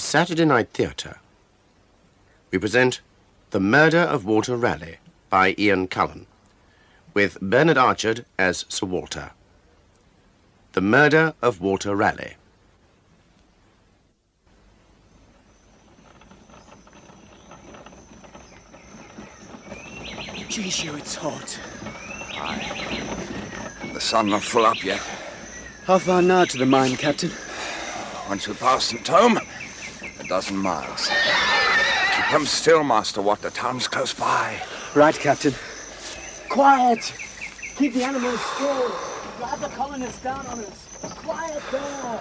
Saturday Night Theatre, we present The Murder of Walter Ralegh by Ian Cullen, with Bernard Archard as Sir Walter. The Murder of Walter Ralegh. Jeez, you, it's hot. Aye. The sun not full up yet. How far now to the mine, Captain? Once we pass St. Tome, 12 miles. Keep them still, Master Watt. The town's close by. Right, Captain. Quiet! Keep the animals still. You'll have the colonists down on us. Quiet there!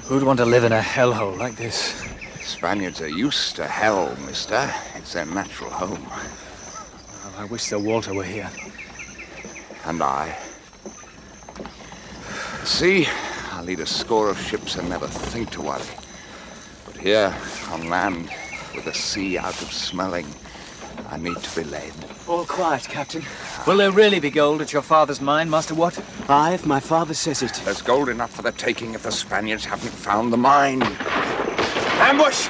Who'd want to live in a hellhole like this? Spaniards are used to hell, mister. It's their natural home. Well, I wish Sir Walter were here. And I. At sea, I'll lead a score of ships and never think to worry. But here, on land, with the sea out of smelling, I need to be led. All quiet, Captain. Will there really be gold at your father's mine, Master Watt? Aye, if my father says it. There's gold enough for the taking if the Spaniards haven't found the mine. Ambush!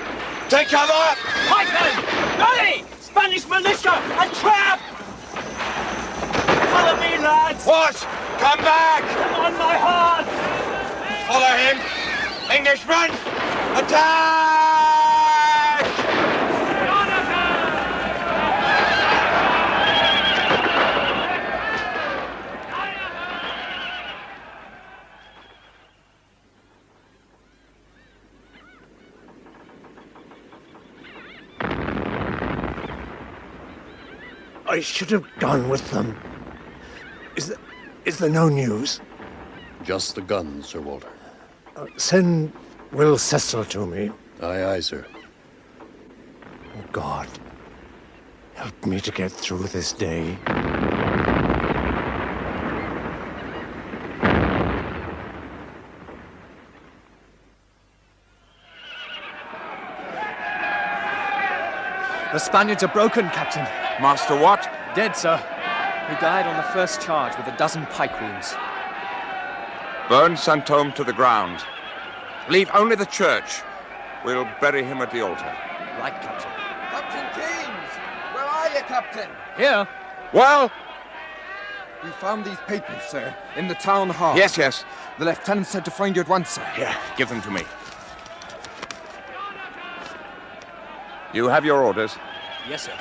Take cover! Pikemen! Ready! Spanish militia! A trap! Follow me, lads! What? Come back! I'm on my heart! Follow him! Englishmen! Attack! I should have gone with them. Is there no news? Just the guns, Sir Walter. Send Will Cecil to me. Aye, aye, sir. Oh, God, help me to get through this day. The Spaniards are broken, Captain. Master Watt? Dead, sir. He died on the first charge with a dozen pike wounds. Burn St. Tome to the ground. Leave only the church. We'll bury him at the altar. Right, Captain. Captain Keynes! Where are you, Captain? Here. Well? We found these papers, sir, in the town hall. Yes, yes. The lieutenant said to find you at once, sir. Here, give them to me. You have your orders. Yes, sir.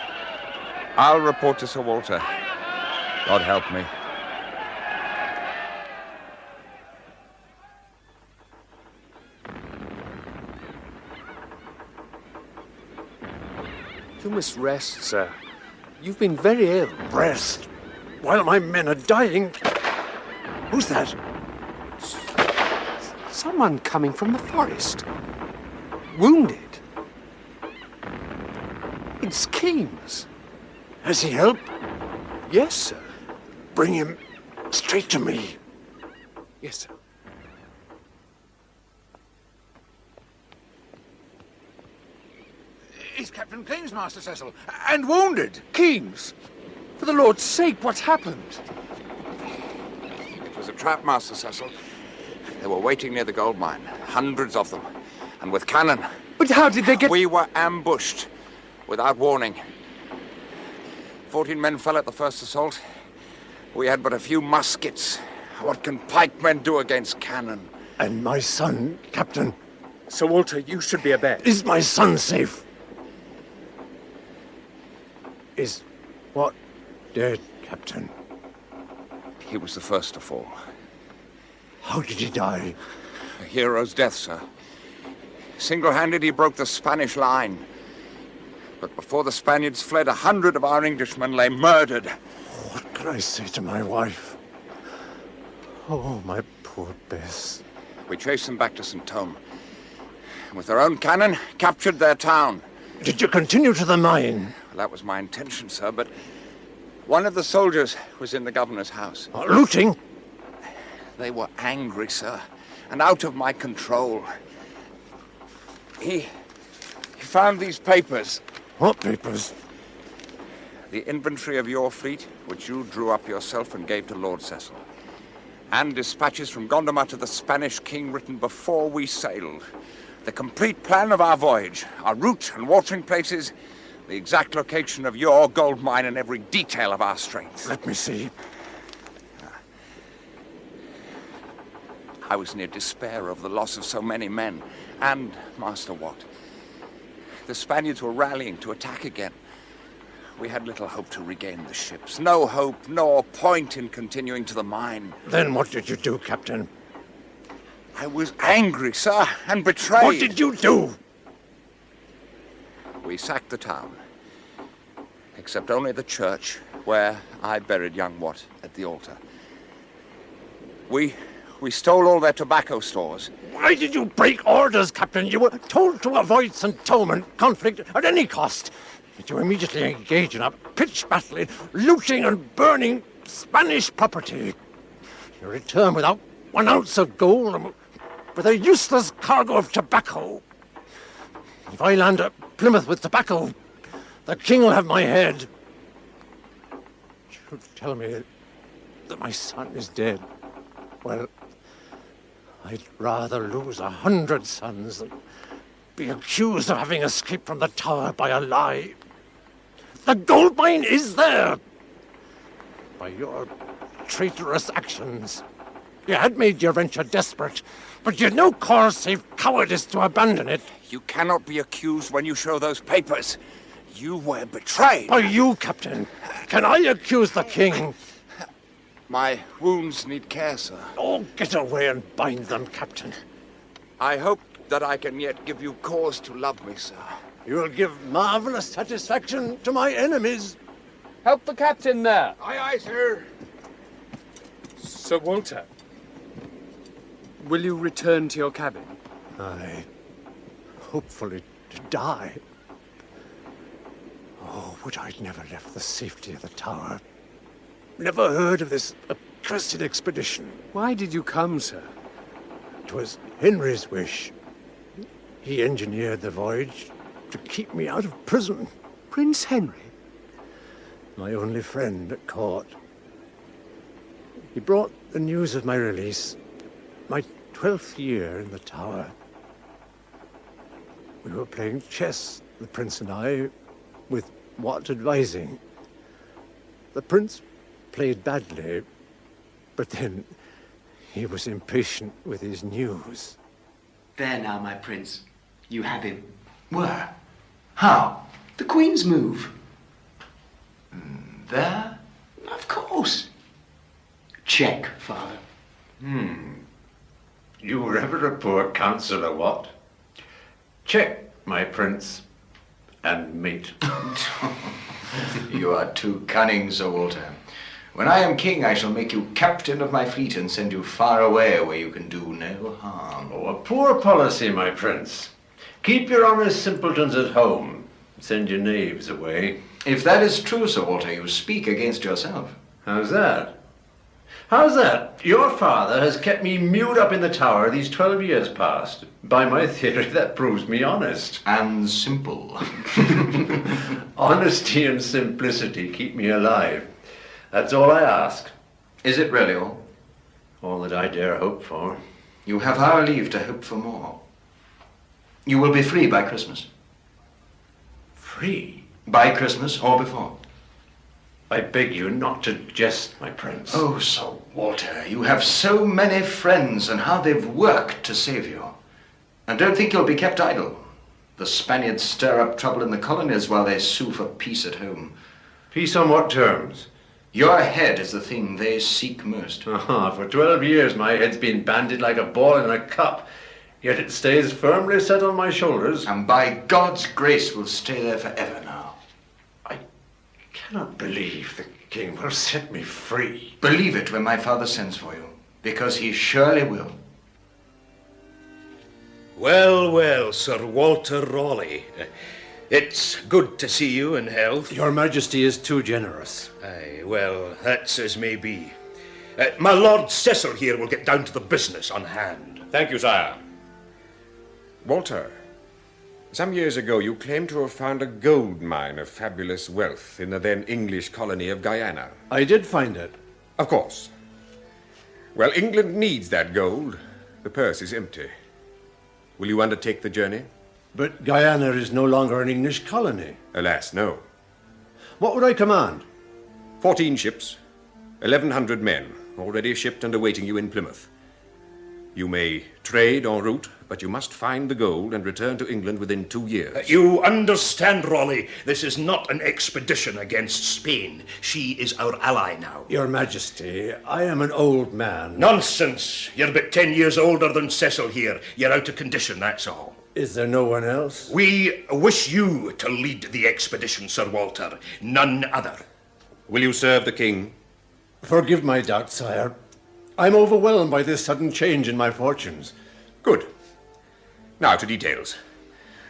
I'll report to Sir Walter. God help me. You must rest, sir. You've been very ill. Rest? While my men are dying? Who's that? Someone coming from the forest. Wounded. It's Keynes. Has he help? Yes, sir. Bring him straight to me. Yes, sir. Is Captain Keynes, Master Cecil, and wounded? Keynes! For the Lord's sake, what's happened? It was a trap, Master Cecil. They were waiting near the gold mine. Hundreds of them. And with cannon. But how did they get... We were ambushed. Without warning. 14 men fell at the first assault. We had but a few muskets. What can pikemen do against cannon? And my son, Captain. Sir Walter, you should be abed. Is my son safe? Is what dead, Captain? He was the first to fall. How did he die? A hero's death, sir. Single-handed, he broke the Spanish line. But before the Spaniards fled, 100 of our Englishmen lay murdered. What can I say to my wife? Oh, my poor Bess. We chased them back to St. Tome. With their own cannon, captured their town. Did you continue to the mine? Well, that was my intention, sir, but one of the soldiers was in the governor's house. Looting? They were angry, sir, and out of my control. He found these papers. What papers? The inventory of your fleet, which you drew up yourself and gave to Lord Cecil. And dispatches from Gondomar to the Spanish king written before we sailed. The complete plan of our voyage, our route and watering places, the exact location of your gold mine, and every detail of our strength. Let me see. I was near despair of the loss of so many men. And, Master Watt, the Spaniards were rallying to attack again. We had little hope to regain the ships. No hope, nor point in continuing to the mine. Then what did you do, Captain? I was angry, sir, and betrayed. What did you do? We sacked the town, except only the church, where I buried young Watt at the altar. We stole all their tobacco stores. Why did you break orders, Captain? You were told to avoid St. Thomond conflict at any cost. But you immediately engaged in a pitched battle in looting and burning Spanish property. You return without 1 ounce of gold and with a useless cargo of tobacco. If I land at Plymouth with tobacco, the king will have my head. You tell me that my son is dead. Well, I'd rather lose 100 sons than be accused of having escaped from the tower by a lie. The gold mine is there. By your traitorous actions, you had made your venture desperate, but you had no cause save cowardice to abandon it. You cannot be accused when you show those papers. You were betrayed. By you, Captain. Can I accuse the king? My wounds need care, sir. Oh, get away and bind them, Captain. I hope that I can yet give you cause to love me, sir. You will give marvelous satisfaction to my enemies. Help the captain there. Aye, aye, sir. Sir Walter, will you return to your cabin? Aye. Hopefully to die. Oh, would I'd never left the safety of the tower. Never heard of this accursed expedition. Why did you come, sir? 'Twas Henry's wish. He engineered the voyage to keep me out of prison. Prince Henry? My only friend at court. He brought the news of my release, my 12th year in the tower. We were playing chess, the prince and I, with Watt advising. The prince played badly, but then he was impatient with his news. There now, my prince. You have him. Where? How? The Queen's move. There? Of course. Check, father. You were ever a poor counsellor, Watt? Check, my prince, and mate. You are too cunning, Sir Walter. When I am king, I shall make you captain of my fleet and send you far away where you can do no harm. Oh, a poor policy, my prince. Keep your honest simpletons at home. Send your knaves away. If that is true, Sir Walter, you speak against yourself. How's that? How's that? Your father has kept me mewed up in the tower these 12 years past. By my theory, that proves me honest. And simple. Honesty and simplicity keep me alive. That's all I ask. Is it really all? All that I dare hope for. You have our leave to hope for more. You will be free by Christmas. Free? By Christmas or before. I beg you not to jest, my prince. Oh, Sir Walter, you have so many friends, and how they've worked to save you. And don't think you'll be kept idle. The Spaniards stir up trouble in the colonies while they sue for peace at home. Peace on what terms? Your head is the thing they seek most. For 12 years my head's been banded like a ball in a cup, yet it stays firmly set on my shoulders. And by God's grace will stay there forever now. I cannot believe the king will set me free. Believe it when my father sends for you, because he surely will. Well, well, Sir Walter Ralegh. It's good to see you in health. Your Majesty is too generous. Aye, well, that's as may be. My Lord Cecil here will get down to the business on hand. Thank you, sire. Walter, some years ago you claimed to have found a gold mine of fabulous wealth in the then English colony of Guyana. I did find it. Of course. Well, England needs that gold. The purse is empty. Will you undertake the journey? But Guyana is no longer an English colony. Alas, no. What would I command? 14 ships, 1,100 men, already shipped and awaiting you in Plymouth. You may trade en route, but you must find the gold and return to England within 2 years. You understand, Ralegh, this is not an expedition against Spain. She is our ally now. Your Majesty, I am an old man. Nonsense. You're but 10 years older than Cecil here. You're out of condition, that's all. Is there no one else? We wish you to lead the expedition, Sir Walter. None other. Will you serve the king? Forgive my doubt, sire. I'm overwhelmed by this sudden change in my fortunes. Good. Now to details.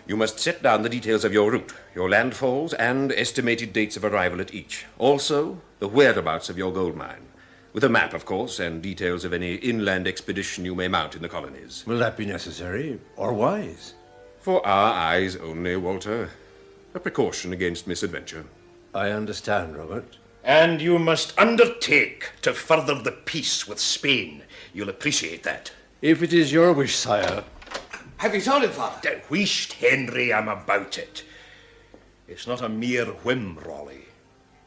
You must set down the details of your route, your landfalls, and estimated dates of arrival at each. Also, the whereabouts of your gold mine. With a map, of course, and details of any inland expedition you may mount in the colonies. Will that be necessary, or wise? For our eyes only, Walter. A precaution against misadventure. I understand, Robert. And you must undertake to further the peace with Spain. You'll appreciate that. If it is your wish, sire. Have you told him, Father? Whisht, Henry, I'm about it. It's not a mere whim, Ralegh.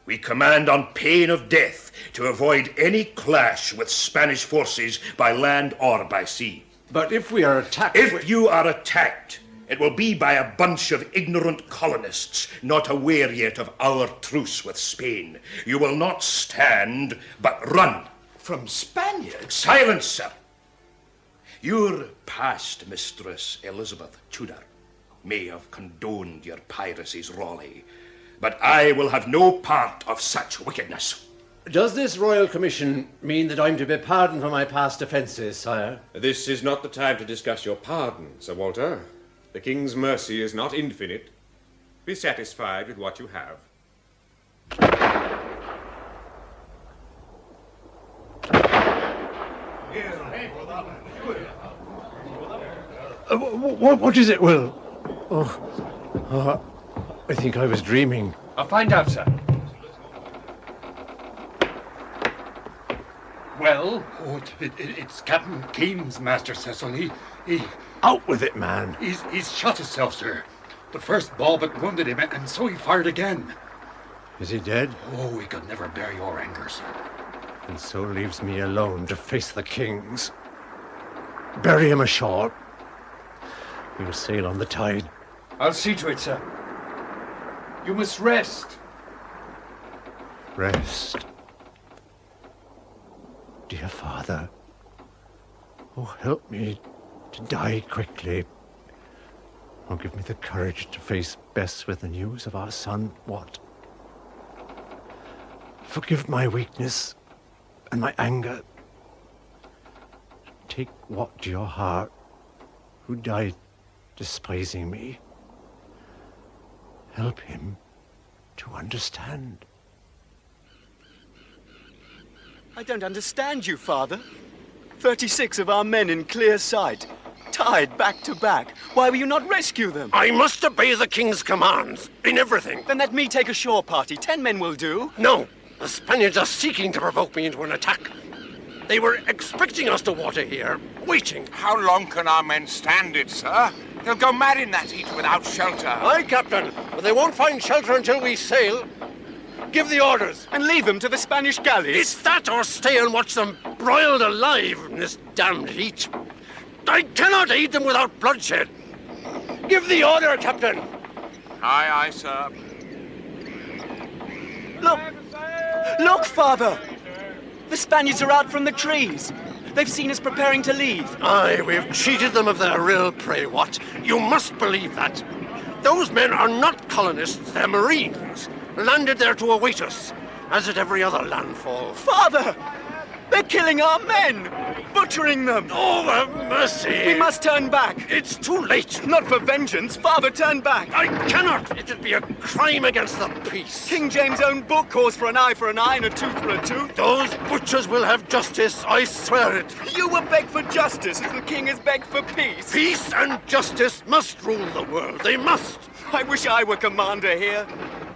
We command on pain of death to avoid any clash with Spanish forces by land or by sea. But if we are attacked... If you are attacked, it will be by a bunch of ignorant colonists, not aware yet of our truce with Spain. You will not stand, but run. From Spaniards? Silence, sir. Your past mistress, Elizabeth Tudor, may have condoned your piracies, Ralegh, but I will have no part of such wickedness. Does this royal commission mean that I'm to be pardoned for my past offences, sire? This is not the time to discuss your pardon, Sir Walter. The king's mercy is not infinite. Be satisfied with what you have. What is it, Will? I think I was dreaming. I'll find out, sir. Well? Oh, it's Captain Keen's, Master Cecil. He... Out with it, man. He's shot himself, sir. The first ball but wounded him, and so he fired again. Is he dead? Oh, he could never bear your anger, sir. And so leaves me alone to face the kings. Bury him ashore. We'll sail on the tide. I'll see to it, sir. You must rest. Rest. Dear Father, oh, help me to die quickly. Oh, give me the courage to face Bess with the news of our son, Wat. Forgive my weakness and my anger. Take Wat to your heart, who died despising me. Help him to understand. I don't understand you, Father. 36 of our men in clear sight, tied back to back. Why will you not rescue them? I must obey the king's commands in everything. Then let me take a shore party. 10 men will do. No, the Spaniards are seeking to provoke me into an attack. They were expecting us to water here, waiting. How long can our men stand it, sir? They'll go mad in that heat without shelter. Aye, Captain, but they won't find shelter until we sail. Give the orders. And leave them to the Spanish galleys. It's that or stay and watch them broiled alive in this damned heat. I cannot aid them without bloodshed. Give the order, Captain. Aye, aye, sir. Look, Father! The Spaniards are out from the trees. They've seen us preparing to leave. Aye, we've cheated them of their real prey, Wat. You must believe that. Those men are not colonists, they're Marines. Landed there to await us, as at every other landfall. Father! They're killing our men! Butchering them! Oh, have mercy! We must turn back! It's too late! Not for vengeance! Father, turn back! I cannot! It would be a crime against the peace! King James' own book calls for an eye and a tooth for a tooth. Those butchers will have justice, I swear it! You will beg for justice as the king has begged for peace! Peace and justice must rule the world, they must! I wish I were commander here.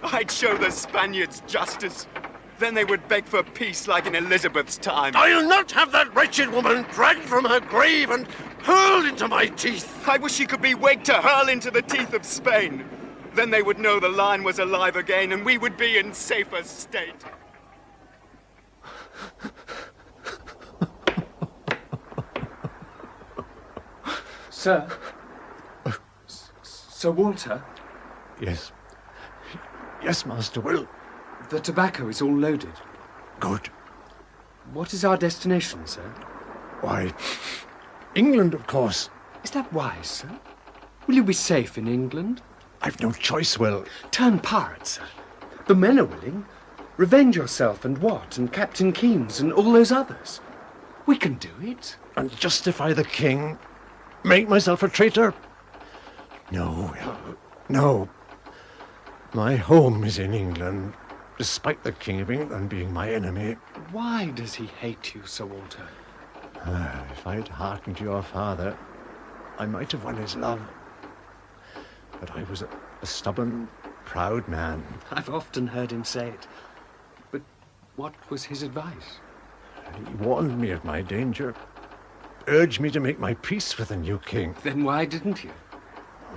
I'd show the Spaniards justice. Then they would beg for peace like in Elizabeth's time. I'll not have that wretched woman dragged from her grave and hurled into my teeth. I wish she could be waked to hurl into the teeth of Spain. Then they would know the Lion was alive again, and we would be in safer state. Sir? Sir Walter? Yes. Yes, Master Will. The tobacco is all loaded. Good. What is our destination, sir? Why, England, of course. Is that wise, sir? Will you be safe in England? I've no choice, Will. Turn pirate, sir. The men are willing. Revenge yourself and Watt and Captain Keynes and all those others. We can do it. And justify the king? Make myself a traitor? No, Will. No. My home is in England, despite the King of England being my enemy. Why does he hate you, Sir Walter? If I'd hearkened to your father, I might have won his love. But I was a stubborn, proud man. I've often heard him say it. But what was his advice? He warned me of my danger, urged me to make my peace with the new king. Then why didn't you?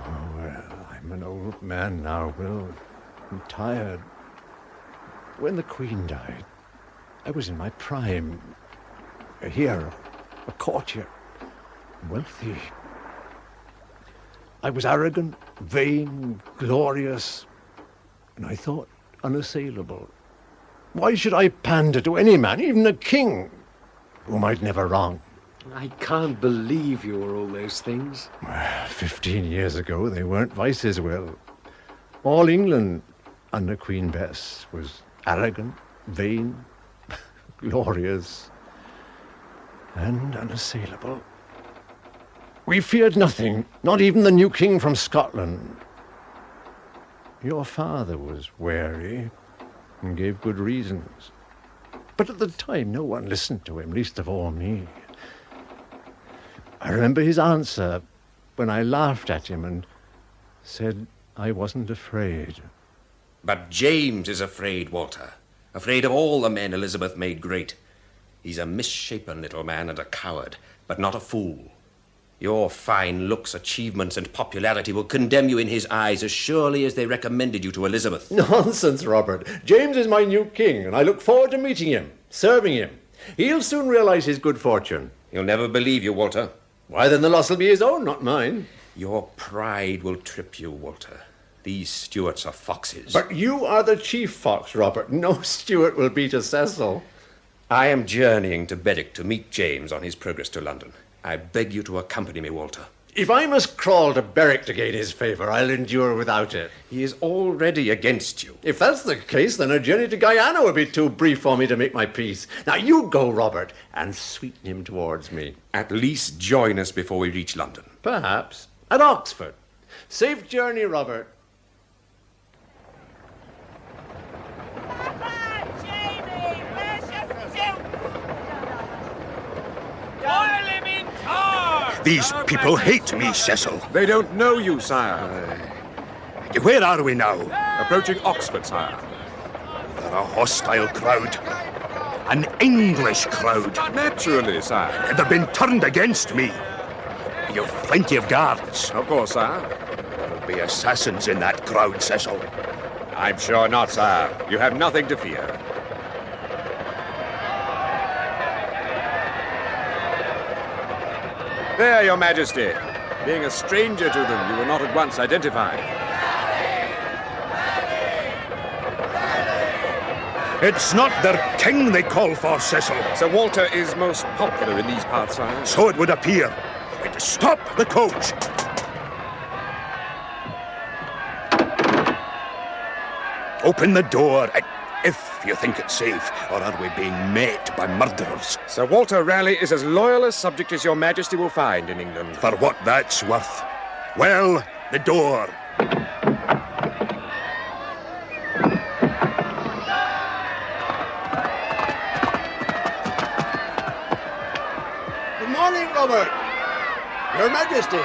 Oh, well, I'm an old man now, Will. I'm tired. When the Queen died, I was in my prime. A hero, a courtier, wealthy. I was arrogant, vain, glorious, and I thought unassailable. Why should I pander to any man, even a king, whom I'd never wronged? I can't believe you were all those things. 15 years ago, they weren't vices, Will. All England under Queen Bess was arrogant, vain, glorious, and unassailable. We feared nothing, not even the new king from Scotland. Your father was wary and gave good reasons. But at the time, no one listened to him, least of all me. I remember his answer when I laughed at him and said I wasn't afraid. But James is afraid, Walter. Afraid of all the men Elizabeth made great. He's a misshapen little man and a coward, but not a fool. Your fine looks, achievements, and popularity will condemn you in his eyes as surely as they recommended you to Elizabeth. Nonsense, Robert. James is my new king, and I look forward to meeting him, serving him. He'll soon realize his good fortune. He'll never believe you, Walter. Why, then the loss will be his own, not mine. Your pride will trip you, Walter. These Stuarts are foxes. But you are the chief fox, Robert. No Stuart will beat a Cecil. I am journeying to Berwick to meet James on his progress to London. I beg you to accompany me, Walter. If I must crawl to Berwick to gain his favour, I'll endure without it. He is already against you. If that's the case, then a journey to Guyana would be too brief for me to make my peace. Now you go, Robert, and sweeten him towards me. At least join us before we reach London. Perhaps. At Oxford. Safe journey, Robert. These people hate me, Cecil. They don't know you, sire. Where are we now? Approaching Oxford, sire. They're a hostile crowd. An English crowd. Naturally, sire. They've been turned against me. You've plenty of guards. Of course, sire. There'll be assassins in that crowd, Cecil. I'm sure not, sire. You have nothing to fear. There, your majesty. Being a stranger to them, you were not at once identified. It's not their king they call for, Cecil. Sir Walter is most popular in these parts, sire. So it would appear. Stop the coach! Open the door, if you think it's safe, or are we being met by murderers? Sir Walter Ralegh is as loyal a subject as your majesty will find in England. For what that's worth. Well, the door. Good morning, Robert. Your Majesty,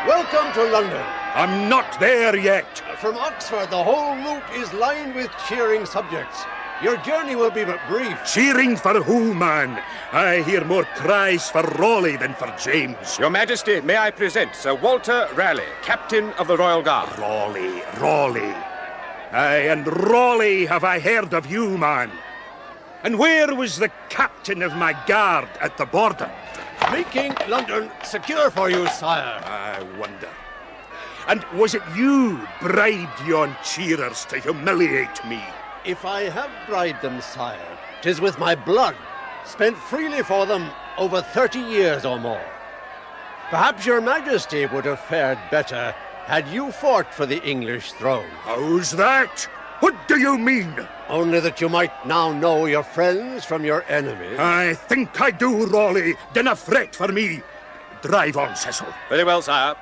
welcome to London. I'm not there yet. From Oxford, the whole route is lined with cheering subjects. Your journey will be but brief. Cheering for who, man? I hear more cries for Raleigh than for James. Your Majesty, may I present Sir Walter Ralegh, Captain of the Royal Guard. Raleigh. Aye, and Raleigh have I heard of you, man. And where was the captain of my guard at the border? Making London secure for you, sire. I wonder. And was it you bribed yon cheerers to humiliate me? If I have bribed them, sire, 'tis with my blood, spent freely for them over 30 years or more. Perhaps your Majesty would have fared better had you fought for the English throne. How's that? What do you mean? Only that you might now know your friends from your enemies. I think I do, Raleigh. Dinna fret for me. Drive on, Cecil. Very well, sire.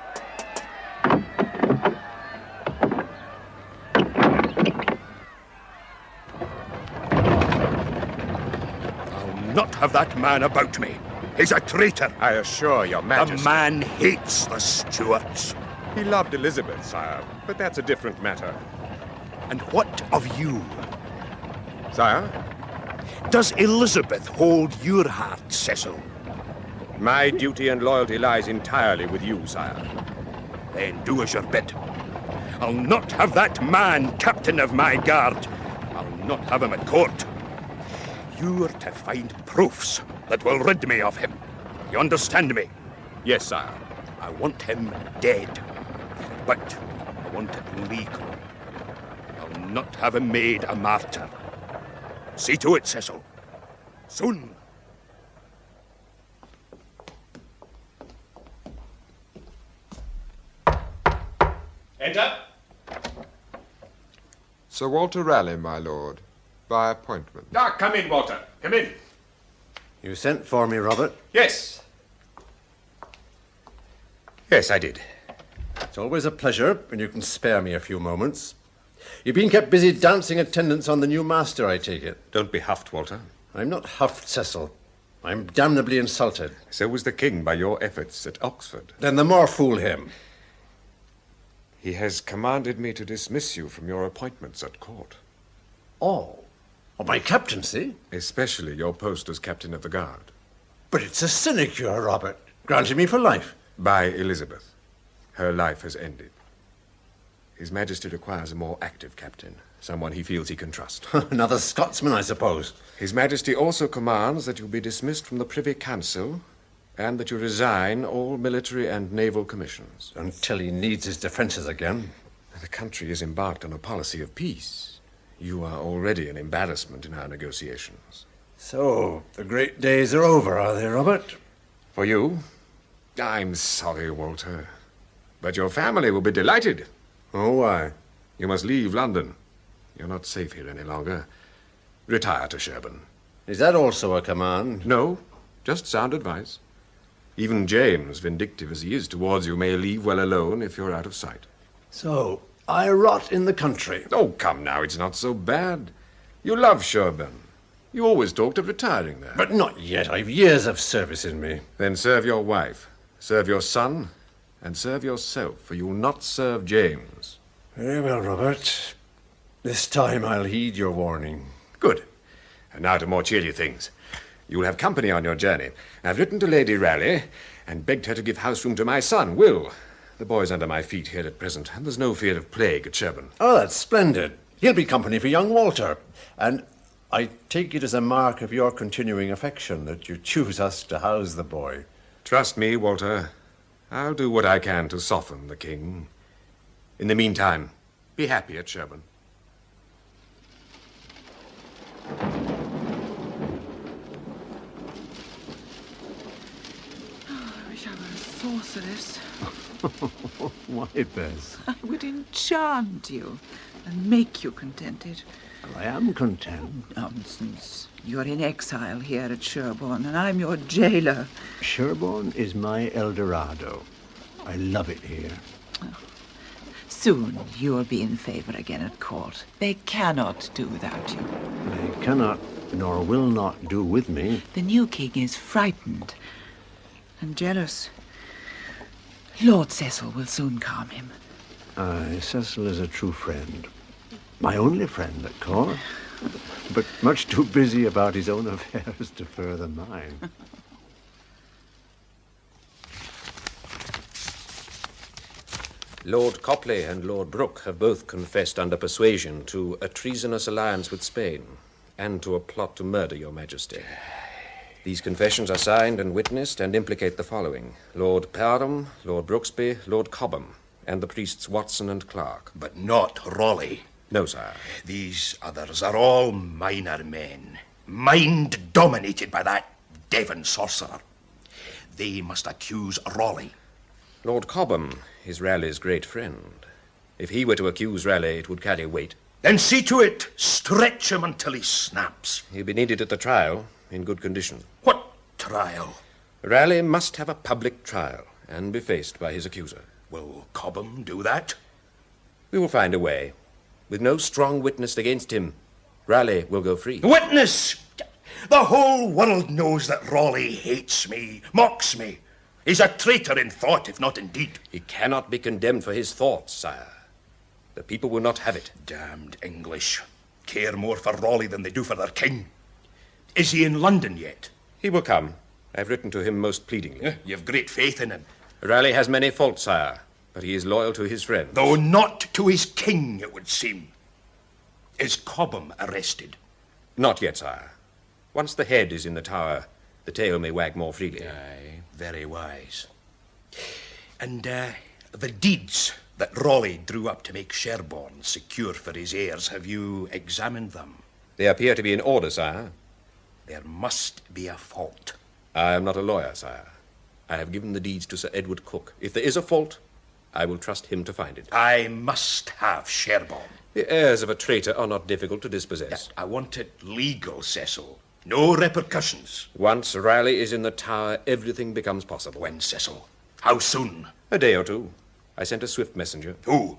Not have that man about me. He's a traitor. I assure your Majesty. The man hates the Stuarts. He loved Elizabeth, sire, but that's a different matter. And what of you? Sire? Does Elizabeth hold your heart, Cecil? My duty and loyalty lies entirely with you, sire. Then do as you're bid. I'll not have that man captain of my guard. I'll not have him at court. You're to find proofs that will rid me of him. You understand me? Yes, sire. I want him dead. But I want it legal. I'll not have him made a martyr. See to it, Cecil. Soon. Enter. Sir Walter Ralegh, my lord, by appointment. Come in, Walter. Come in. You sent for me, Robert? Yes. Yes, I did. It's always a pleasure when you can spare me a few moments. You've been kept busy dancing attendance on the new master, I take it. Don't be huffed, Walter. I'm not huffed, Cecil. I'm damnably insulted. So was the king by your efforts at Oxford. Then the more fool him. He has commanded me to dismiss you from your appointments at court. Oh? Of my captaincy? Especially your post as captain of the guard. But it's a sinecure, Robert. Granted me for life. By Elizabeth. Her life has ended. His Majesty requires a more active captain, someone he feels he can trust. Another Scotsman, I suppose. His Majesty also commands that you be dismissed from the Privy Council and that you resign all military and naval commissions. Until he needs his defences again. The country is embarked on a policy of peace. You are already an embarrassment in our negotiations. So, the great days are over, are they, Robert? For you? I'm sorry, Walter. But your family will be delighted. Oh, why? You must leave London. You're not safe here any longer. Retire to Sherborne. Is that also a command? No, just sound advice. Even James, vindictive as he is towards you, may leave well alone if you're out of sight. So, I rot in the country. Oh, come now, it's not so bad. You love Sherborne. You always talked of retiring there. But not yet. I've years of service in me. Then serve your wife, serve your son, and serve yourself, for you'll not serve James. Very well, Robert. This time I'll heed your warning. Good. And now to more cheery things. You'll have company on your journey. I've written to Lady Ralegh and begged her to give house room to my son, Will. The boy's under my feet here at present, and there's no fear of plague at Sherborne. Oh, that's splendid. He'll be company for young Walter. And I take it as a mark of your continuing affection that you choose us to house the boy. Trust me, Walter. I'll do what I can to soften the king. In the meantime, be happy at Sherborne. I wish I were a sorceress. Why, Bess? I would enchant you and make you contented. I am content. Nonsense. You're in exile here at Sherborne, and I'm your jailer. Sherborne is my El Dorado. I love it here. Soon you'll be in favor again at court. They cannot do without you. They cannot, nor will not do with me. The new king is frightened and jealous. Lord Cecil will soon calm him. Cecil is a true friend. My only friend at court. but much too busy about his own affairs to further mine. Lord Copley and Lord Brooke have both confessed under persuasion to a treasonous alliance with Spain and to a plot to murder your majesty. These confessions are signed and witnessed and implicate the following: Lord Parham, Lord Brooksby, Lord Cobham, and the priests Watson and Clark. But not Ralegh. No, sire. These others are all minor men, mind-dominated by that Devon sorcerer. They must accuse Ralegh. Lord Cobham is Raleigh's great friend. If he were to accuse Ralegh, it would carry weight. Then see to it. Stretch him until he snaps. He'll be needed at the trial, in good condition. What trial? Ralegh must have a public trial and be faced by his accuser. Will Cobham do that? We will find a way. With no strong witness against him, Ralegh will go free. Witness! The whole world knows that Ralegh hates me, mocks me. He's a traitor in thought, if not in deed. He cannot be condemned for his thoughts, sire. The people will not have it. Damned English care more for Ralegh than they do for their king. Is he in London yet? He will come. I've written to him most pleadingly. You've great faith in him. Ralegh has many faults, sire, but he is loyal to his friends. Though not to his king, it would seem. Is Cobham arrested? Not yet, sire. Once the head is in the tower, the tail may wag more freely. Aye, very wise. And the deeds that Ralegh drew up to make Sherborne secure for his heirs, have you examined them? They appear to be in order, sire. There must be a fault. I am not a lawyer, sire. I have given the deeds to Sir Edward Cook. If there is a fault, I will trust him to find it. I must have Sherborne. The heirs of a traitor are not difficult to dispossess. I want it legal, Cecil. No repercussions. Once Ralegh is in the tower, everything becomes possible. When, Cecil? How soon? A day or two. I sent a swift messenger. Who?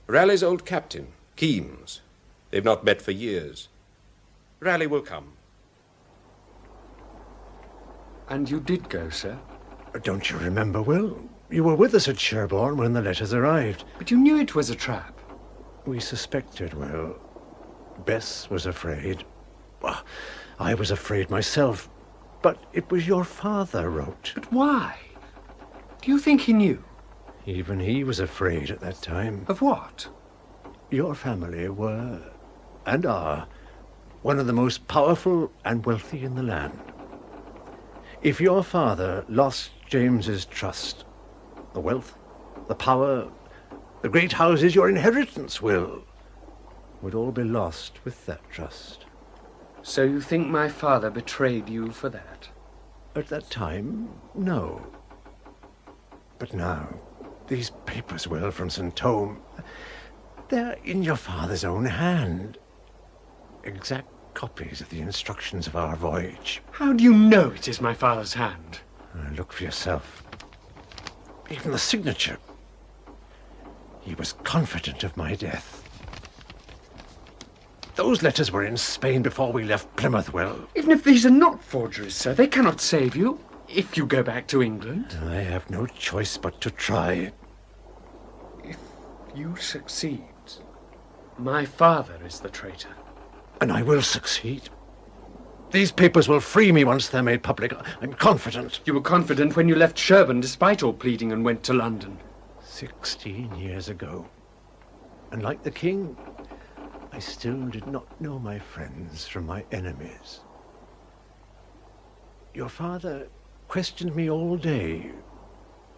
Raleigh's old captain, Keames. They've not met for years. Ralegh will come. And you did go, sir? Don't you remember, Will? You were with us at Sherborne when the letters arrived. But you knew it was a trap. We suspected, Will. Bess was afraid. Well, I was afraid myself. But it was your father wrote. But why? Do you think he knew? Even he was afraid at that time. Of what? Your family were, and are, one of the most powerful and wealthy in the land. If your father lost James's trust, the wealth, the power, the great houses, your inheritance, Will, would all be lost with that trust. So you think my father betrayed you for that? At that time, no. But now, these papers, Will, from St. Thome, they're in your father's own hand. Exact copies of the instructions of our voyage. How do you know it is my father's hand? Look for yourself. Even the signature. He was confident of my death. Those letters were in Spain before we left Plymouth, Will. Even if these are not forgeries, sir, they cannot save you if you go back to England. I have no choice but to try. If you succeed, my father is the traitor. And I will succeed. These papers will free me once they're made public. I'm confident. You were confident when you left Sherborne despite all pleading and went to London. 16 years ago. And like the king, I still did not know my friends from my enemies. Your father questioned me all day,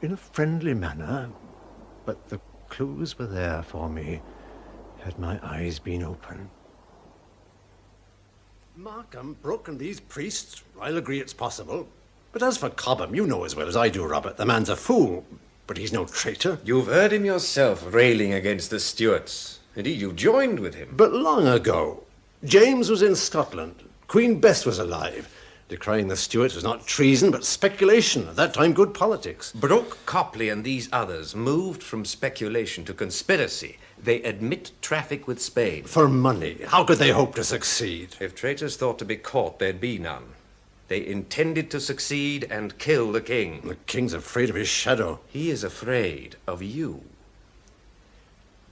in a friendly manner, but the clues were there for me, had my eyes been open. Markham, Brooke, and these priests, I'll agree it's possible. But as for Cobham, you know as well as I do, Robert, the man's a fool, but he's no traitor. You've heard him yourself railing against the Stuarts. Indeed, you joined with him. But long ago. James was in Scotland. Queen Bess was alive. Decrying the Stuarts was not treason, but speculation. At that time, good politics. Brooke, Copley, and these others moved from speculation to conspiracy. They admit traffic with Spain. For money. How could they hope to succeed? If traitors thought to be caught, there'd be none. They intended to succeed and kill the king. The king's afraid of his shadow. He is afraid of you.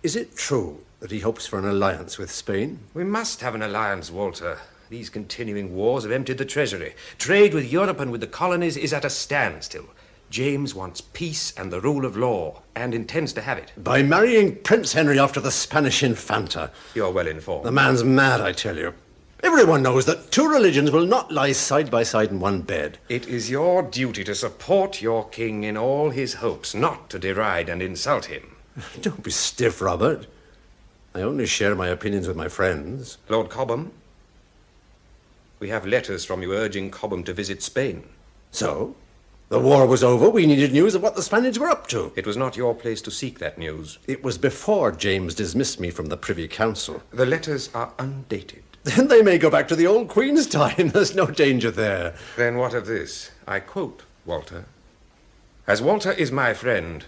Is it true that he hopes for an alliance with Spain. We must have an alliance, Walter. These continuing wars have emptied the treasury. Trade with Europe and with the colonies is at a standstill. James wants peace and the rule of law, and intends to have it. By marrying Prince Henry off to the Spanish Infanta. You're well informed. The man's mad, I tell you. Everyone knows that two religions will not lie side by side in one bed. It is your duty to support your king in all his hopes, not to deride and insult him. Don't be stiff, Robert. I only share my opinions with my friends. Lord Cobham, we have letters from you urging Cobham to visit Spain. So? The war was over. We needed news of what the Spaniards were up to. It was not your place to seek that news. It was before James dismissed me from the Privy Council. The letters are undated. Then they may go back to the old Queen's time. There's no danger there. Then what of this? I quote Walter. As Walter is my friend,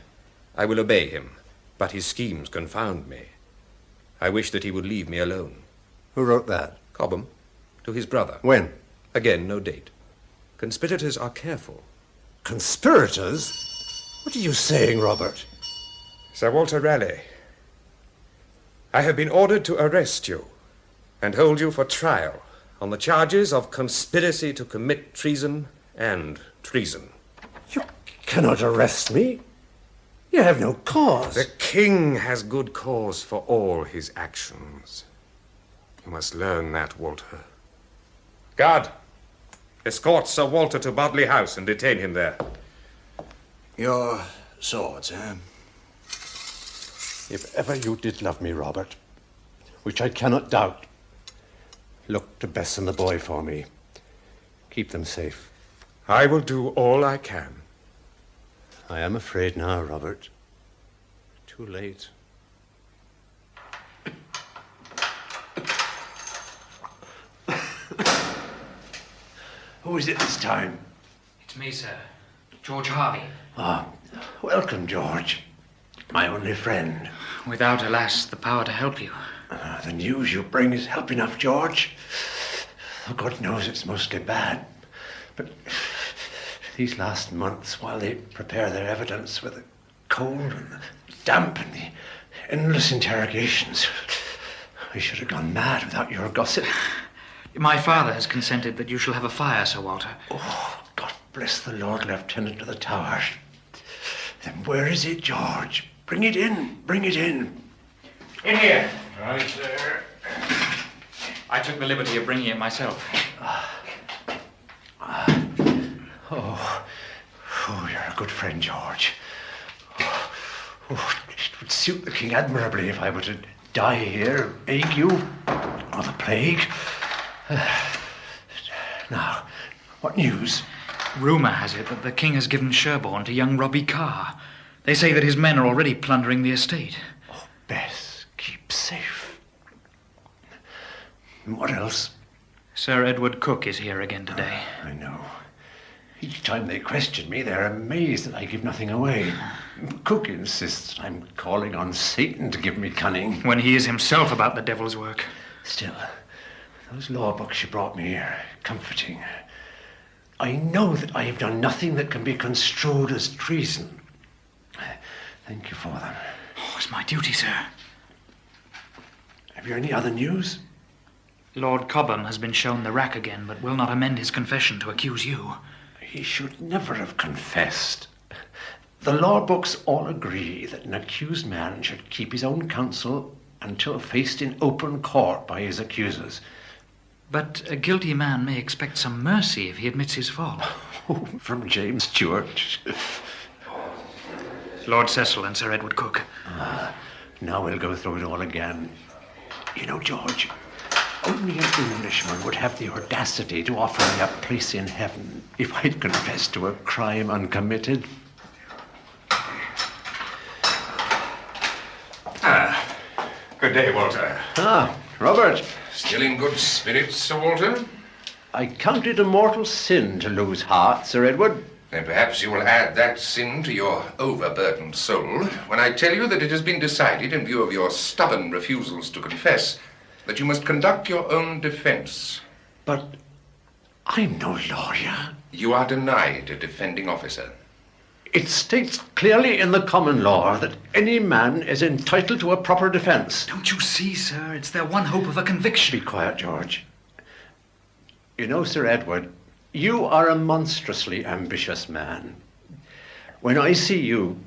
I will obey him, but his schemes confound me. I wish that he would leave me alone. Who wrote that? Cobham, to his brother. When? Again, no date. Conspirators are careful. Conspirators? What are you saying, Robert? Sir Walter Ralegh, I have been ordered to arrest you and hold you for trial on the charges of conspiracy to commit treason and treason. You cannot arrest me. You have no cause. The king has good cause for all his actions. You must learn that, Walter. Guard, escort Sir Walter to Bodley House and detain him there. Your swords, eh? If ever you did love me, Robert, which I cannot doubt, look to Bess and the boy for me. Keep them safe. I will do all I can. I am afraid now, Robert. Too late. Who is it this time? It's me, sir. George Harvey. Ah, welcome, George. My only friend. Without, alas, the power to help you. The news you bring is help enough, George. God knows it's mostly bad. But these last months, while they prepare their evidence with the cold and the damp and the endless interrogations, I should have gone mad without your gossip. My father has consented that you shall have a fire, Sir Walter. Oh, God bless the Lord Lieutenant of the Tower. Then where is it, George? Bring it in. Bring it in. In here. Right, sir. I took the liberty of bringing it myself. Oh, you're a good friend, George. It would suit the king admirably if I were to die here, ague or the plague. Now, what news? Rumour has it that the king has given Sherborne to young Robbie Carr. They say that his men are already plundering the estate. Oh, Bess, keep safe. What else? Sir Edward Cook is here again today. I know. Each time they question me, they're amazed that I give nothing away. Cook insists I'm calling on Satan to give me cunning. When he is himself about the devil's work. Still, those law books you brought me are comforting. I know that I have done nothing that can be construed as treason. Thank you for them. Oh, it's my duty, sir. Have you any other news? Lord Cobham has been shown the rack again, but will not amend his confession to accuse you. He should never have confessed. The law books all agree that an accused man should keep his own counsel until faced in open court by his accusers. But a guilty man may expect some mercy if he admits his fault. Oh, from James Stewart. Lord Cecil and Sir Edward Cook. Now we'll go through it all again. You know, George, only an Englishman would have the audacity to offer me a place in heaven if I'd confessed to a crime uncommitted. Good day, Walter. Robert. Still in good spirits, Sir Walter? I count it a mortal sin to lose heart, Sir Edward. Then perhaps you will add that sin to your overburdened soul when I tell you that it has been decided, in view of your stubborn refusals to confess, that you must conduct your own defense. But I'm no lawyer. You are denied a defending officer. It states clearly in the common law that any man is entitled to a proper defence. Don't you see, sir? It's their one hope of a conviction. Be quiet, George. You know, Sir Edward, you are a monstrously ambitious man. When I see you,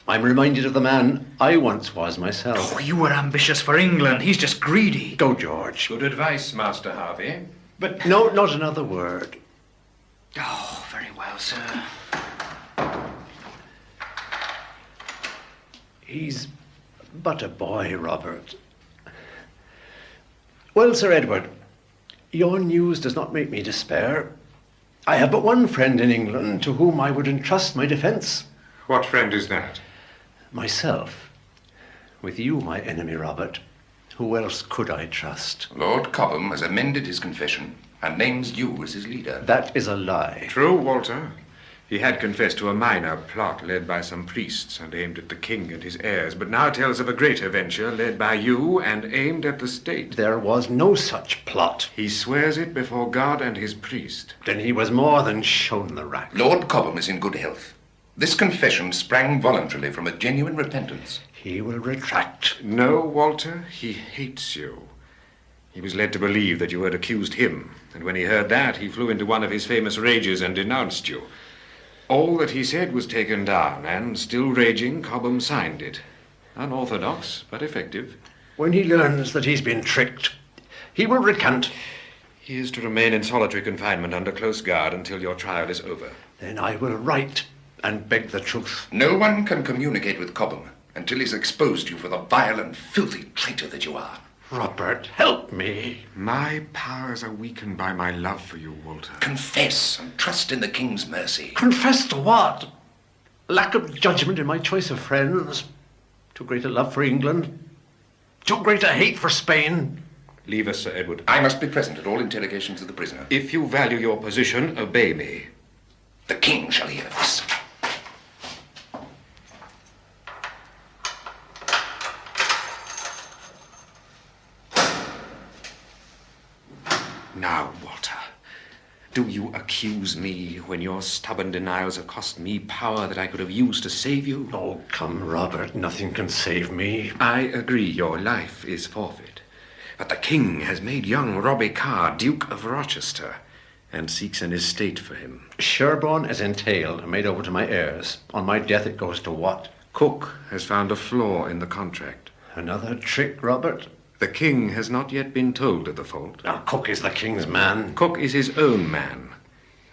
I'm reminded of the man I once was myself. Oh, you were ambitious for England. He's just greedy. Go, George. Good advice, Master Harvey. But no, not another word. Oh, very well, sir. He's but a boy, Robert. Well, Sir Edward, your news does not make me despair. I have but one friend in England to whom I would entrust my defence. What friend is that? Myself. With you, my enemy, Robert, who else could I trust? Lord Cobham has amended his confession and names you as his leader. That is a lie. True, Walter. He had confessed to a minor plot led by some priests and aimed at the king and his heirs, but now tells of a greater venture led by you and aimed at the state. There was no such plot. He swears it before God and his priest. Then he was more than shown the rack. Lord Cobham is in good health. This confession sprang voluntarily from a genuine repentance. He will retract. No, Walter, he hates you. He was led to believe that you had accused him, and when he heard that, he flew into one of his famous rages and denounced you. All that he said was taken down, and, still raging, Cobham signed it. Unorthodox, but effective. When he learns that he's been tricked, he will recant. He is to remain in solitary confinement under close guard until your trial is over. Then I will write and beg the truth. No one can communicate with Cobham until he's exposed you for the vile and filthy traitor that you are. Robert, help me. My powers are weakened by my love for you, Walter. Confess and trust in the king's mercy. Confess to what? Lack of judgment in my choice of friends? Too great a love for England? Too great a hate for Spain? Leave us, Sir Edward. I must be present at all interrogations of the prisoner. If you value your position, obey me. The king shall hear of this. Now, Walter, do you accuse me when your stubborn denials have cost me power that I could have used to save you? Oh, come, Robert, nothing can save me. I agree your life is forfeit. But the king has made young Robbie Carr Duke of Rochester and seeks an estate for him. Sherborne is entailed and made over to my heirs. On my death it goes to what? Cook has found a flaw in the contract. Another trick, Robert? The king has not yet been told of the fault. Now, Cook is the king's man. Cook is his own man,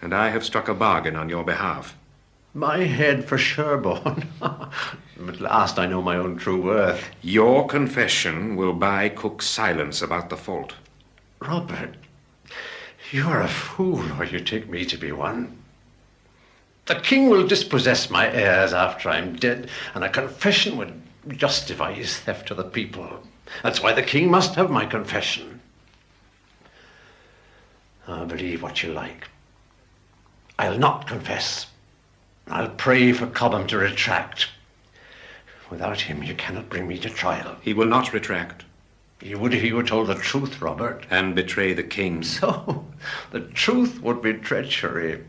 and I have struck a bargain on your behalf. My head for Sherborne. At last I know my own true worth. Your confession will buy Cook's silence about the fault. Robert, you are a fool, or you take me to be one. The king will dispossess my heirs after I'm dead, and a confession would justify his theft to the people. That's why the king must have my confession. I'll believe what you like. I'll not confess. I'll pray for Cobham to retract. Without him, you cannot bring me to trial. He will not retract. He would if he were told the truth, Robert. And betray the king. So, the truth would be treachery.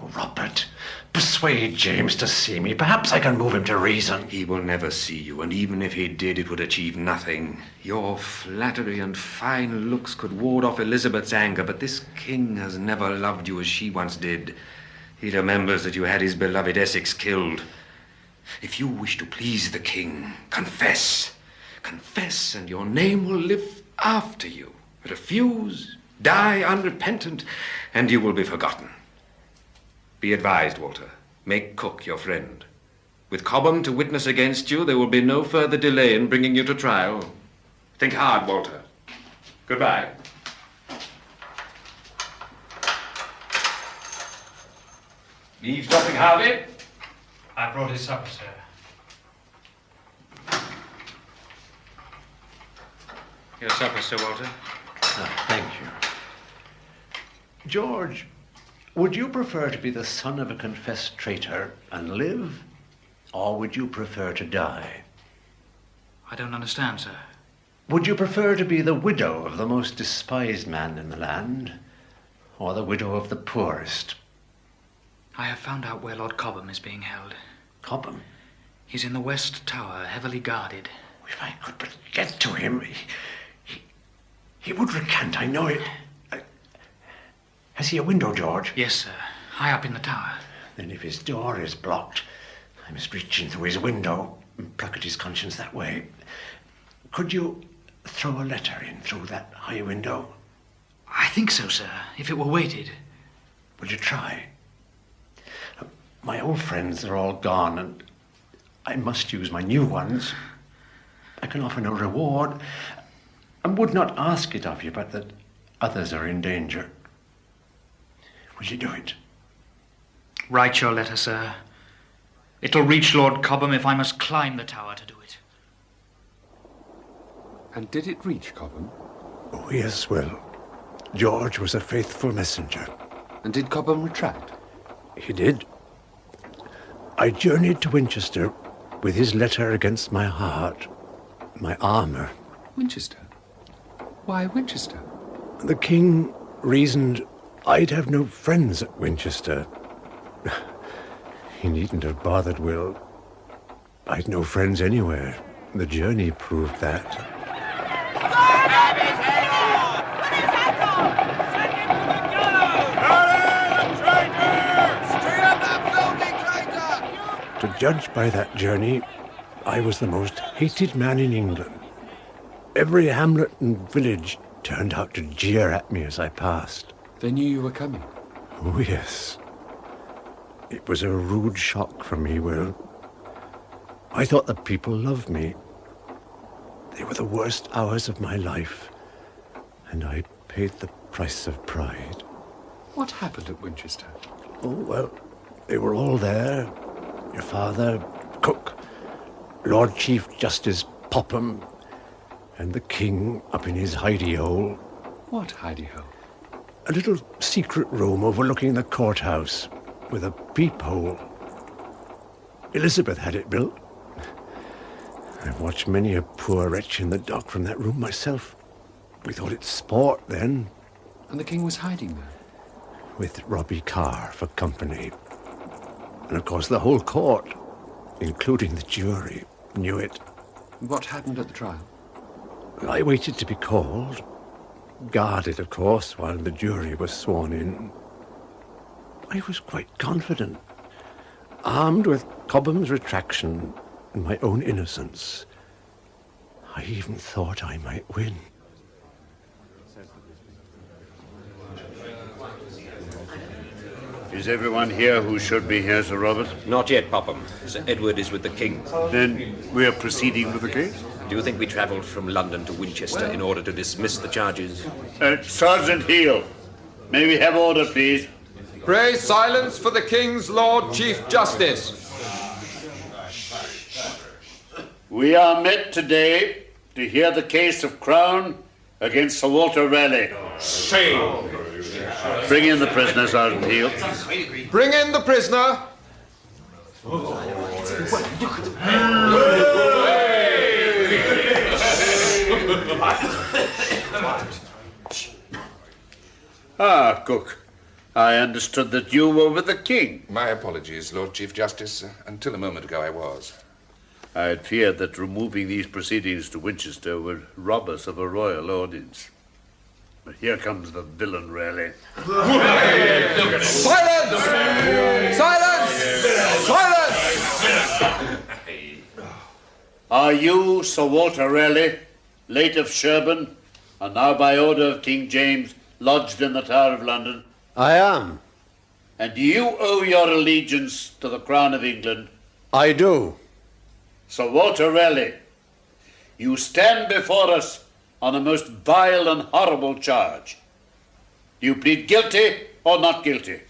Oh, Robert, persuade James to see me. Perhaps I can move him to reason. He will never see you, and even if he did, it would achieve nothing. Your flattery and fine looks could ward off Elizabeth's anger, but this king has never loved you as she once did. He remembers that you had his beloved Essex killed. If you wish to please the king, confess. Confess, and your name will live after you. Refuse, die unrepentant, and you will be forgotten. Be advised, Walter. Make Cook your friend. With Cobham to witness against you, there will be no further delay in bringing you to trial. Think hard, Walter. Goodbye. Eavesdropping, Harvey? I brought his supper, sir. Your supper, Sir Walter. Thank you. George, would you prefer to be the son of a confessed traitor and live, or would you prefer to die? I don't understand, sir. Would you prefer to be the widow of the most despised man in the land, or the widow of the poorest? I have found out where Lord Cobham is being held. Cobham? He's in the West Tower, heavily guarded. If I could but get to him, he would recant, I know it. Has he a window, George? Yes, sir. High up in the tower. Then if his door is blocked, I must reach in through his window and pluck at his conscience that way. Could you throw a letter in through that high window? I think so, sir, if it were weighted. Would you try? My old friends are all gone, and I must use my new ones. I can offer no reward, and would not ask it of you, but that others are in danger. Would you do it? Write your letter, sir. It'll reach Lord Cobham if I must climb the tower to do it. And did it reach Cobham? Oh, yes, well, George was a faithful messenger. And did Cobham retract? He did. I journeyed to Winchester with his letter against my heart, my armour. Winchester? Why Winchester? The king reasoned I'd have no friends at Winchester. He needn't have bothered, Will. I'd no friends anywhere. The journey proved that. To judge by that journey, I was the most hated man in England. Every hamlet and village turned out to jeer at me as I passed. They knew you were coming? Oh, yes. It was a rude shock for me, Will. I thought the people loved me. They were the worst hours of my life, and I paid the price of pride. What happened at Winchester? Oh, well, they were all there. Your father, Cook, Lord Chief Justice Popham, and the king up in his hidey-hole. What hidey-hole? A little secret room overlooking the courthouse with a peephole. Elizabeth had it built. I've watched many a poor wretch in the dock from that room myself. We thought it sport then. And the king was hiding there? With Robbie Carr for company. And of course the whole court, including the jury, knew it. What happened at the trial? I waited to be called. Guarded, of course, while the jury was sworn in. I was quite confident. Armed with Cobham's retraction and my own innocence. I even thought I might win. Is everyone here who should be here, Sir Robert? Not yet, Popham. Sir Edward is with the king. Then we are proceeding with the case? Do you think we travelled from London to Winchester in order to dismiss the charges? Sergeant Heel, may we have order, please? Pray silence for the King's Lord Chief Justice. We are met today to hear the case of Crown against Sir Walter Ralegh. Shame! Bring in the prisoner, Sergeant Heel. Bring in the prisoner. Ah, Cook. I understood that you were with the king. My apologies, Lord Chief Justice. Until a moment ago I was. I had feared that removing these proceedings to Winchester would rob us of a royal audience. But here comes the villain, Ralegh. Silence! Silence! Silence! Are you Sir Walter Ralegh, late of Sherborne, and now by order of King James lodged in the Tower of London? I am. And do you owe your allegiance to the Crown of England? I do. Sir Walter Ralegh, you stand before us on a most vile and horrible charge. Do you plead guilty or not guilty?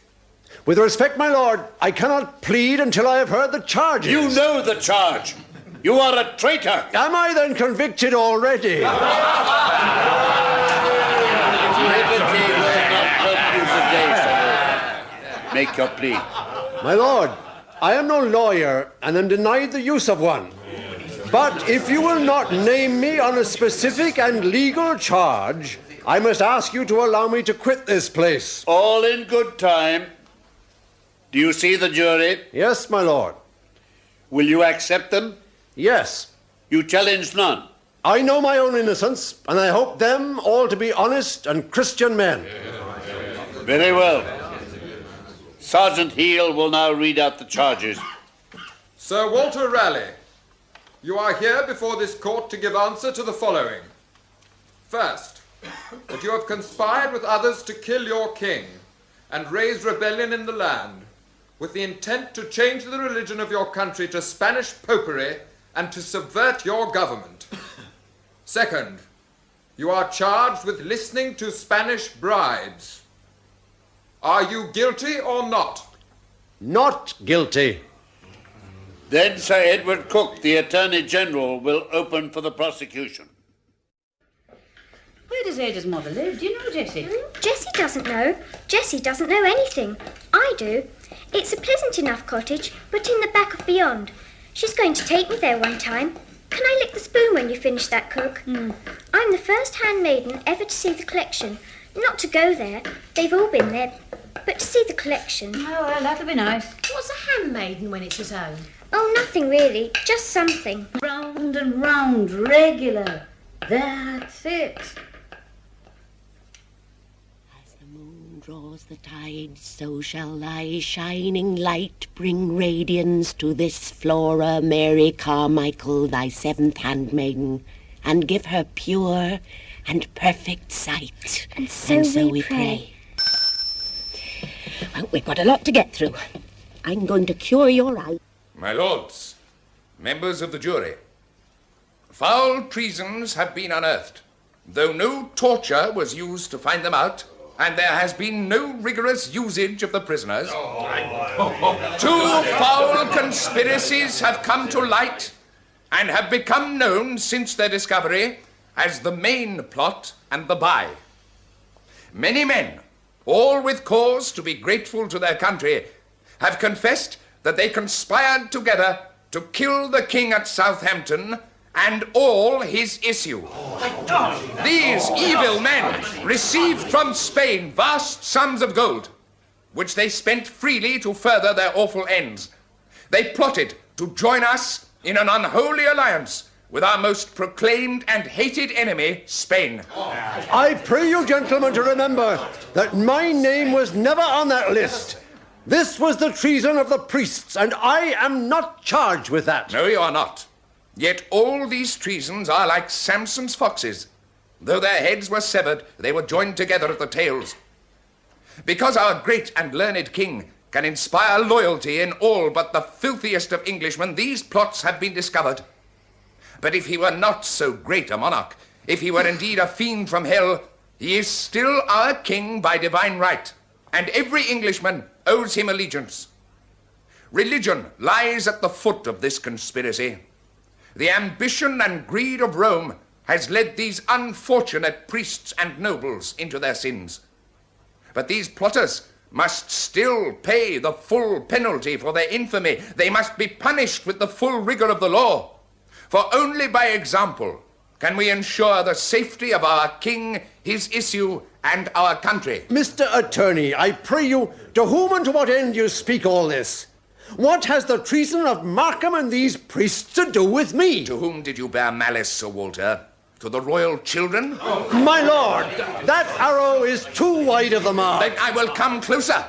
With respect, my lord, I cannot plead until I have heard the charges. You know the charge. You are a traitor. Am I then convicted already? Liberty will not help you today, Sir Walter. Make your plea. My lord, I am no lawyer and am denied the use of one. But if you will not name me on a specific and legal charge, I must ask you to allow me to quit this place. All in good time. Do you see the jury? Yes, my lord. Will you accept them? Yes. You challenge none? I know my own innocence, and I hope them all to be honest and Christian men. Very well. Sergeant Heal will now read out the charges. Sir Walter Ralegh, you are here before this court to give answer to the following. First, that you have conspired with others to kill your king and raise rebellion in the land, with the intent to change the religion of your country to Spanish popery and to subvert your government. Second, you are charged with listening to Spanish brides. Are you guilty or not? Not guilty. Then Sir Edward Cook, the Attorney General, will open for the prosecution. Where does Ada's mother live? Do you know, Jessie? Jessie doesn't know. Jessie doesn't know anything. I do. It's a pleasant enough cottage, but in the back of beyond. She's going to take me there one time. Can I lick the spoon when you finish that, Cook? I'm the first handmaiden ever to see the collection. Not to go there. They've all been there. But to see the collection. Oh, well, that'll be nice. What's a handmaiden when it's his own? Oh, nothing really. Just something. Round and round, regular. That's it. Draws the tide, so shall thy shining light bring radiance to this Flora Mary Carmichael, thy seventh handmaiden, and give her pure and perfect sight. And so we pray. Well, we've got a lot to get through. I'm going to cure your eye. My lords, members of the jury, foul treasons have been unearthed, though no torture was used to find them out, and there has been no rigorous usage of the prisoners. Two foul conspiracies have come to light and have become known since their discovery as the main plot and the buy. Many men, all with cause to be grateful to their country, have confessed that they conspired together to kill the king at Southampton and all his issue. These evil men received from Spain vast sums of gold, which they spent freely to further their awful ends. They plotted to join us in an unholy alliance with our most proclaimed and hated enemy, Spain. I pray you, gentlemen, to remember that my name was never on that list. This was the treason of the priests, and I am not charged with that. No, you are not. Yet all these treasons are like Samson's foxes. Though their heads were severed, they were joined together at the tails. Because our great and learned king can inspire loyalty in all but the filthiest of Englishmen, these plots have been discovered. But if he were not so great a monarch, if he were indeed a fiend from hell, he is still our king by divine right, and every Englishman owes him allegiance. Religion lies at the foot of this conspiracy. The ambition and greed of Rome has led these unfortunate priests and nobles into their sins. But these plotters must still pay the full penalty for their infamy. They must be punished with the full rigor of the law. For only by example can we ensure the safety of our king, his issue, and our country. Mr. Attorney, I pray you, to whom and to what end you speak all this? What has the treason of Markham and these priests to do with me? To whom did you bear malice, Sir Walter? To the royal children? My lord, that arrow is too wide of the mark. Then I will come closer.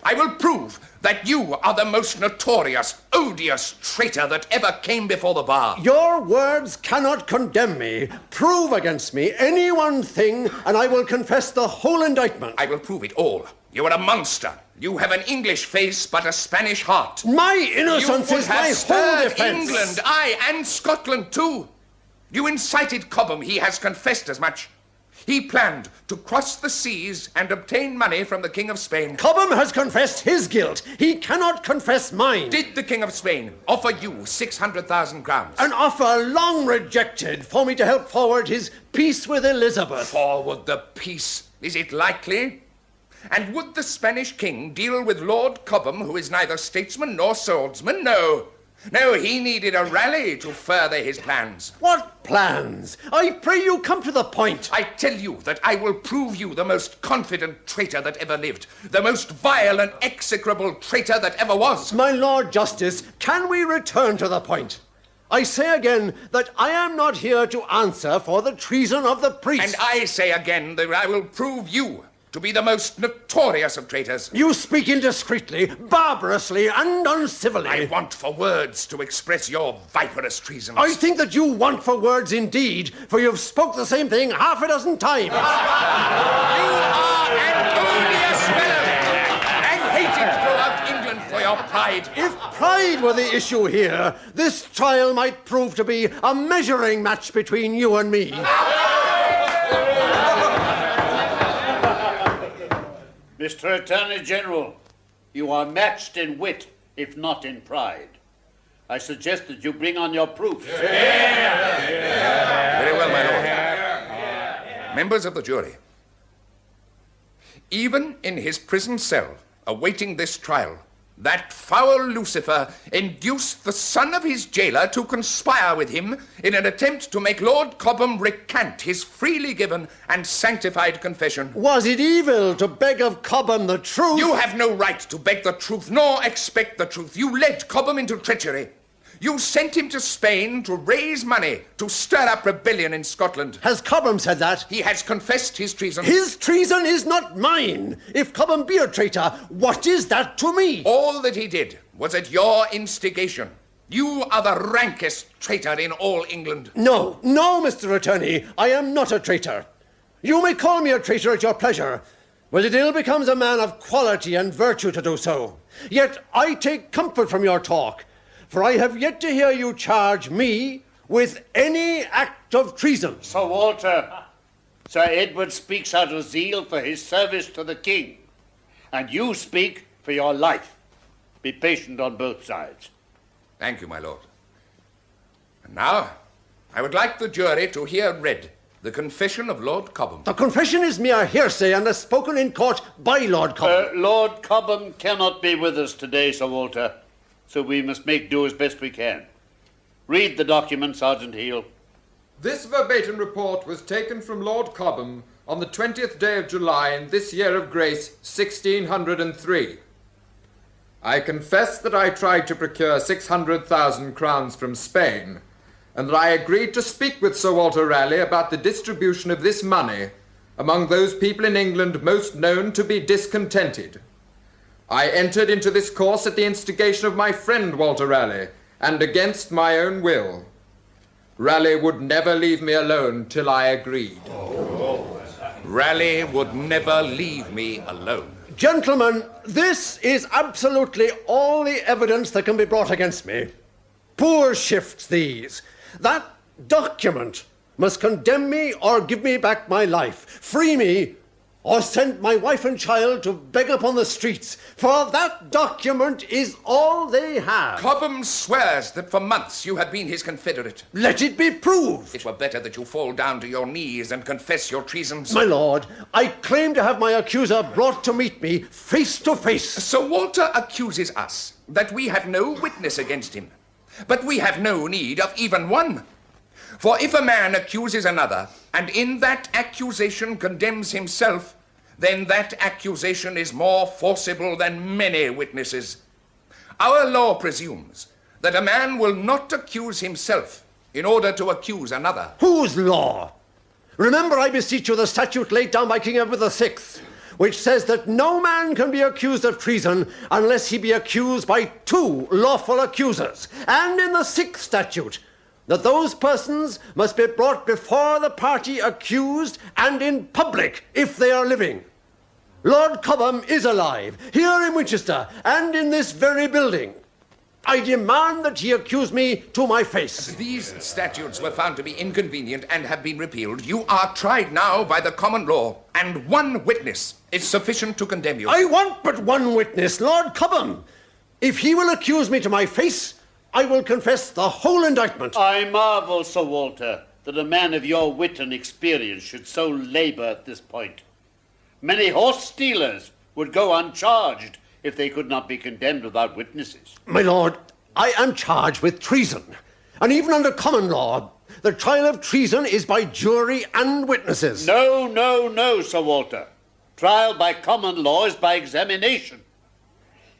I will prove that you are the most notorious, odious traitor that ever came before the bar. Your words cannot condemn me. Prove against me any one thing, and I will confess the whole indictment. I will prove it all. You are a monster. You have an English face, but a Spanish heart. My innocence is my whole defense. England, aye, and Scotland too. You incited Cobham. He has confessed as much. He planned to cross the seas and obtain money from the King of Spain. Cobham has confessed his guilt. He cannot confess mine. Did the King of Spain offer you 600,000 crowns? An offer long rejected for me to help forward his peace with Elizabeth. Forward the peace? Is it likely? And would the Spanish king deal with Lord Cobham, who is neither statesman nor swordsman? No. No, he needed a rally to further his plans. What plans? I pray you come to the point. I tell you that I will prove you the most confident traitor that ever lived, the most vile and execrable traitor that ever was. My Lord Justice, can we return to the point? I say again that I am not here to answer for the treason of the priest. And I say again that I will prove you to be the most notorious of traitors. You speak indiscreetly, barbarously, and uncivilly. I want for words to express your viperous treasons. I think that you want for words indeed, for you've spoke the same thing half a dozen times. You are an odious fellow, and hated throughout England for your pride. If pride were the issue here, this trial might prove to be a measuring match between you and me. Mr. Attorney General, you are matched in wit, if not in pride. I suggest that you bring on your proofs. Very well, my lord. Members of the jury, even in his prison cell, awaiting this trial, that foul Lucifer induced the son of his jailer to conspire with him in an attempt to make Lord Cobham recant his freely given and sanctified confession. Was it evil to beg of Cobham the truth? You have no right to beg the truth, nor expect the truth. You led Cobham into treachery. You sent him to Spain to raise money to stir up rebellion in Scotland. Has Cobham said that? He has confessed his treason. His treason is not mine. If Cobham be a traitor, what is that to me? All that he did was at your instigation. You are the rankest traitor in all England. No, Mr. Attorney, I am not a traitor. You may call me a traitor at your pleasure, but it ill becomes a man of quality and virtue to do so. Yet I take comfort from your talk, for I have yet to hear you charge me with any act of treason. Sir Walter, Sir Edward speaks out of zeal for his service to the king, and you speak for your life. Be patient on both sides. Thank you, my lord. And now, I would like the jury to hear read the confession of Lord Cobham. The confession is mere hearsay and is spoken in court by Lord Cobham. Lord Cobham cannot be with us today, Sir Walter, so we must make do as best we can. Read the document, Sergeant Heal. This verbatim report was taken from Lord Cobham on the 20th day of July in this year of grace, 1603. I confess that I tried to procure 600,000 crowns from Spain, and that I agreed to speak with Sir Walter Ralegh about the distribution of this money among those people in England most known to be discontented. I entered into this course at the instigation of my friend Walter Ralegh, and against my own will. Ralegh would never leave me alone till I agreed. Ralegh would never leave me alone. Gentlemen, this is absolutely all the evidence that can be brought against me. Poor shifts these. That document must condemn me or give me back my life, free me, or send my wife and child to beg upon the streets, for that document is all they have. Cobham swears that for months you have been his confederate. Let it be proved. It were better that you fall down to your knees and confess your treasons. My lord, I claim to have my accuser brought to meet me face to face. Sir Walter accuses us that we have no witness against him, but we have no need of even one. For if a man accuses another, and in that accusation condemns himself, then that accusation is more forcible than many witnesses. Our law presumes that a man will not accuse himself in order to accuse another. Whose law? Remember, I beseech you, the statute laid down by King Edward VI, which says that no man can be accused of treason unless he be accused by two lawful accusers. And in the 6th statute, that those persons must be brought before the party accused and in public if they are living. Lord Cobham is alive, here in Winchester, and in this very building. I demand that he accuse me to my face. These statutes were found to be inconvenient and have been repealed. You are tried now by the common law, and one witness is sufficient to condemn you. I want but one witness, Lord Cobham. If he will accuse me to my face, I will confess the whole indictment. I marvel, Sir Walter, that a man of your wit and experience should so labour at this point. Many horse stealers would go uncharged if they could not be condemned without witnesses. My lord, I am charged with treason. And even under common law, the trial of treason is by jury and witnesses. No, no, no, Sir Walter. Trial by common law is by examination.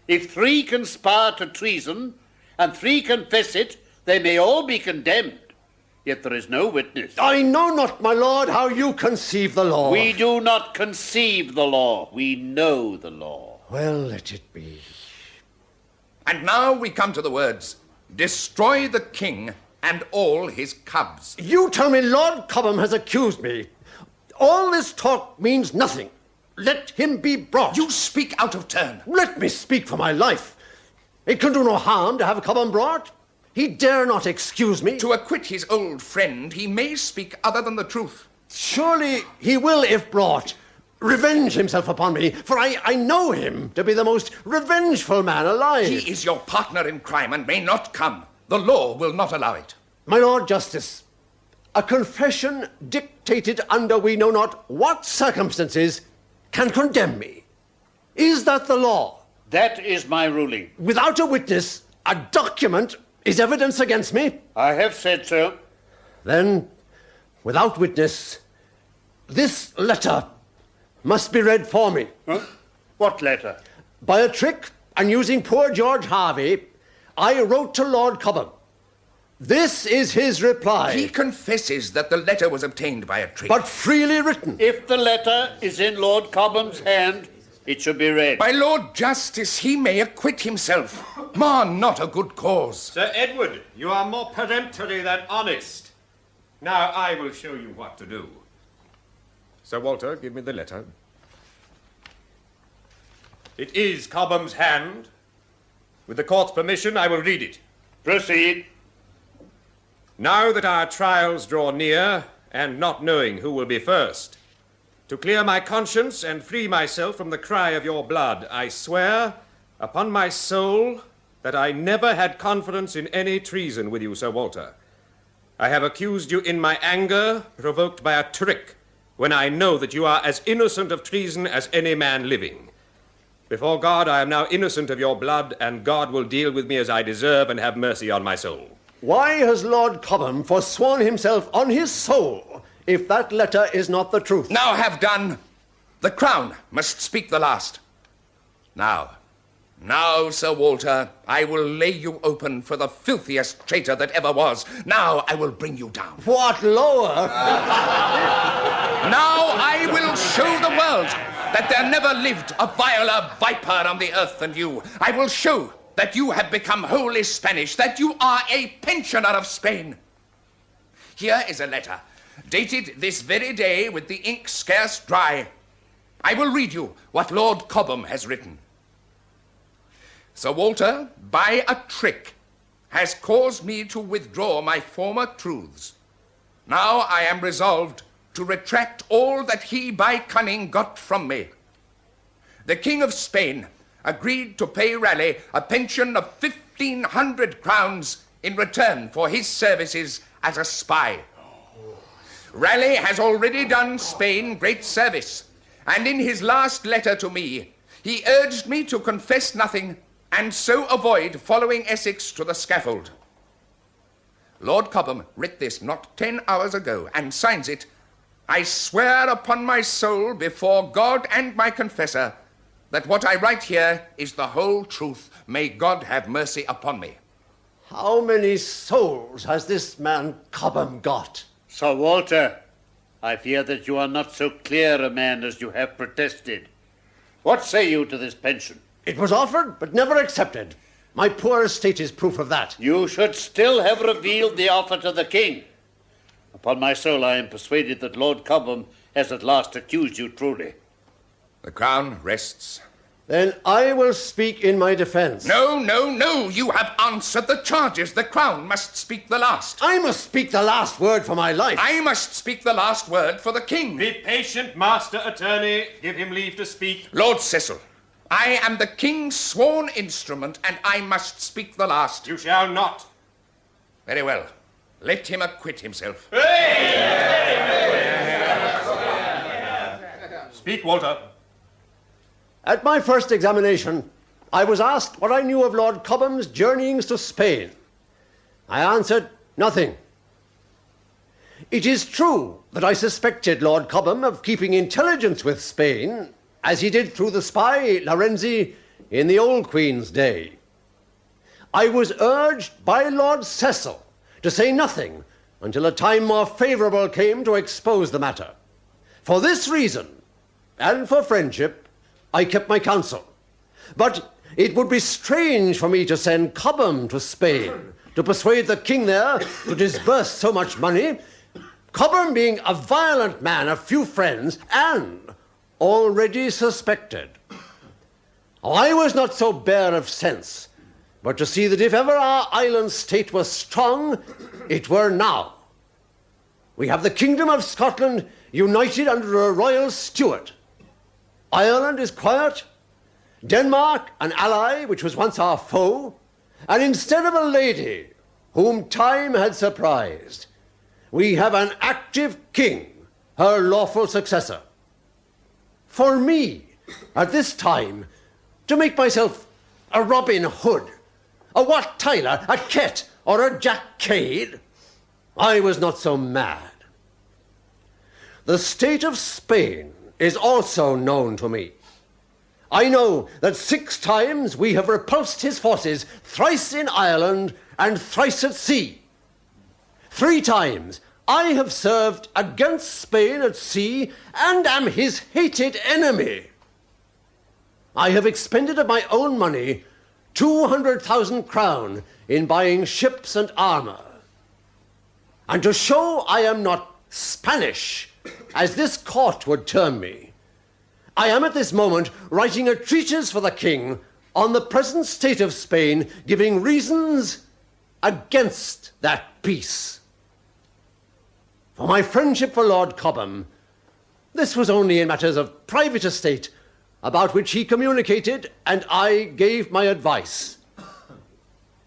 If 3 conspire to treason and 3 confess it, they may all be condemned. Yet there is no witness. I know not, my lord, how you conceive the law. We do not conceive the law. We know the law. Well, let it be. And now we come to the words, destroy the king and all his cubs. You tell me Lord Cobham has accused me. All this talk means nothing. Let him be brought. You speak out of turn. Let me speak for my life. It can do no harm to have Cobham brought. He dare not excuse me. To acquit his old friend, he may speak other than the truth. Surely he will, if brought, revenge himself upon me, for I know him to be the most revengeful man alive. He is your partner in crime and may not come. The law will not allow it. My Lord Justice, a confession dictated under we know not what circumstances can condemn me. Is that the law? That is my ruling. Without a witness, a document is evidence against me? I have said so. Then, without witness, this letter must be read for me. Huh? What letter? By a trick, and using poor George Harvey, I wrote to Lord Cobham. This is his reply. He confesses that the letter was obtained by a trick. But freely written. If the letter is in Lord Cobham's hand, it should be read. My Lord Justice, he may acquit himself. Mar not a good cause. Sir Edward, you are more peremptory than honest. Now I will show you what to do. Sir Walter, give me the letter. It is Cobham's hand. With the court's permission, I will read it. Proceed. Now that our trials draw near, and not knowing who will be first, to clear my conscience and free myself from the cry of your blood, I swear, upon my soul, that I never had confidence in any treason with you, Sir Walter. I have accused you in my anger, provoked by a trick, when I know that you are as innocent of treason as any man living. Before God, I am now innocent of your blood, and God will deal with me as I deserve and have mercy on my soul. Why has Lord Cobham forsworn himself on his soul, if that letter is not the truth? Now have done. The crown must speak the last. Now, Sir Walter, I will lay you open for the filthiest traitor that ever was. Now I will bring you down. What, lower? Now I will show the world that there never lived a viler viper on the earth than you. I will show that you have become wholly Spanish, that you are a pensioner of Spain. Here is a letter, dated this very day with the ink scarce dry. I will read you what Lord Cobham has written. Sir Walter, by a trick, has caused me to withdraw my former truths. Now I am resolved to retract all that he by cunning got from me. The King of Spain agreed to pay Ralegh a pension of 1,500 crowns in return for his services as a spy. Ralegh has already done Spain great service, and in his last letter to me, he urged me to confess nothing and so avoid following Essex to the scaffold. Lord Cobham writ this not 10 hours ago and signs it, I swear upon my soul before God and my confessor that what I write here is the whole truth. May God have mercy upon me. How many souls has this man Cobham got? Sir Walter, I fear that you are not so clear a man as you have protested. What say you to this pension? It was offered, but never accepted. My poor estate is proof of that. You should still have revealed the offer to the king. Upon my soul, I am persuaded that Lord Cobham has at last accused you truly. The crown rests. Then I will speak in my defense. No, you have answered the charges. The crown must speak the last. I must speak the last word for my life. I must speak the last word for the king. Be patient, Master Attorney. Give him leave to speak. Lord Cecil, I am the king's sworn instrument, and I must speak the last. You shall not. Very well. Let him acquit himself. Speak, Walter. At my first examination, I was asked what I knew of Lord Cobham's journeyings to Spain. I answered, nothing. It is true that I suspected Lord Cobham of keeping intelligence with Spain, as he did through the spy Lorenzi in the old Queen's day. I was urged by Lord Cecil to say nothing until a time more favourable came to expose the matter. For this reason, and for friendship, I kept my counsel. But it would be strange for me to send Cobham to Spain to persuade the king there to disburse so much money, Cobham being a violent man of few friends and already suspected. I was not so bare of sense, but to see that if ever our island state was strong, it were now. We have the kingdom of Scotland united under a royal steward. Ireland is quiet, Denmark an ally which was once our foe, and instead of a lady whom time had surprised, we have an active king, her lawful successor. For me, at this time, to make myself a Robin Hood, a Wat Tyler, a Ket, or a Jack Cade, I was not so mad. The state of Spain is also known to me. I know that 6 times we have repulsed his forces, thrice in Ireland and thrice at sea. 3 times I have served against Spain at sea and am his hated enemy. I have expended of my own money 200,000 crown in buying ships and armour. And to show I am not Spanish, as this court would term me, I am at this moment writing a treatise for the king on the present state of Spain, giving reasons against that peace. For my friendship for Lord Cobham, this was only in matters of private estate, about which he communicated and I gave my advice.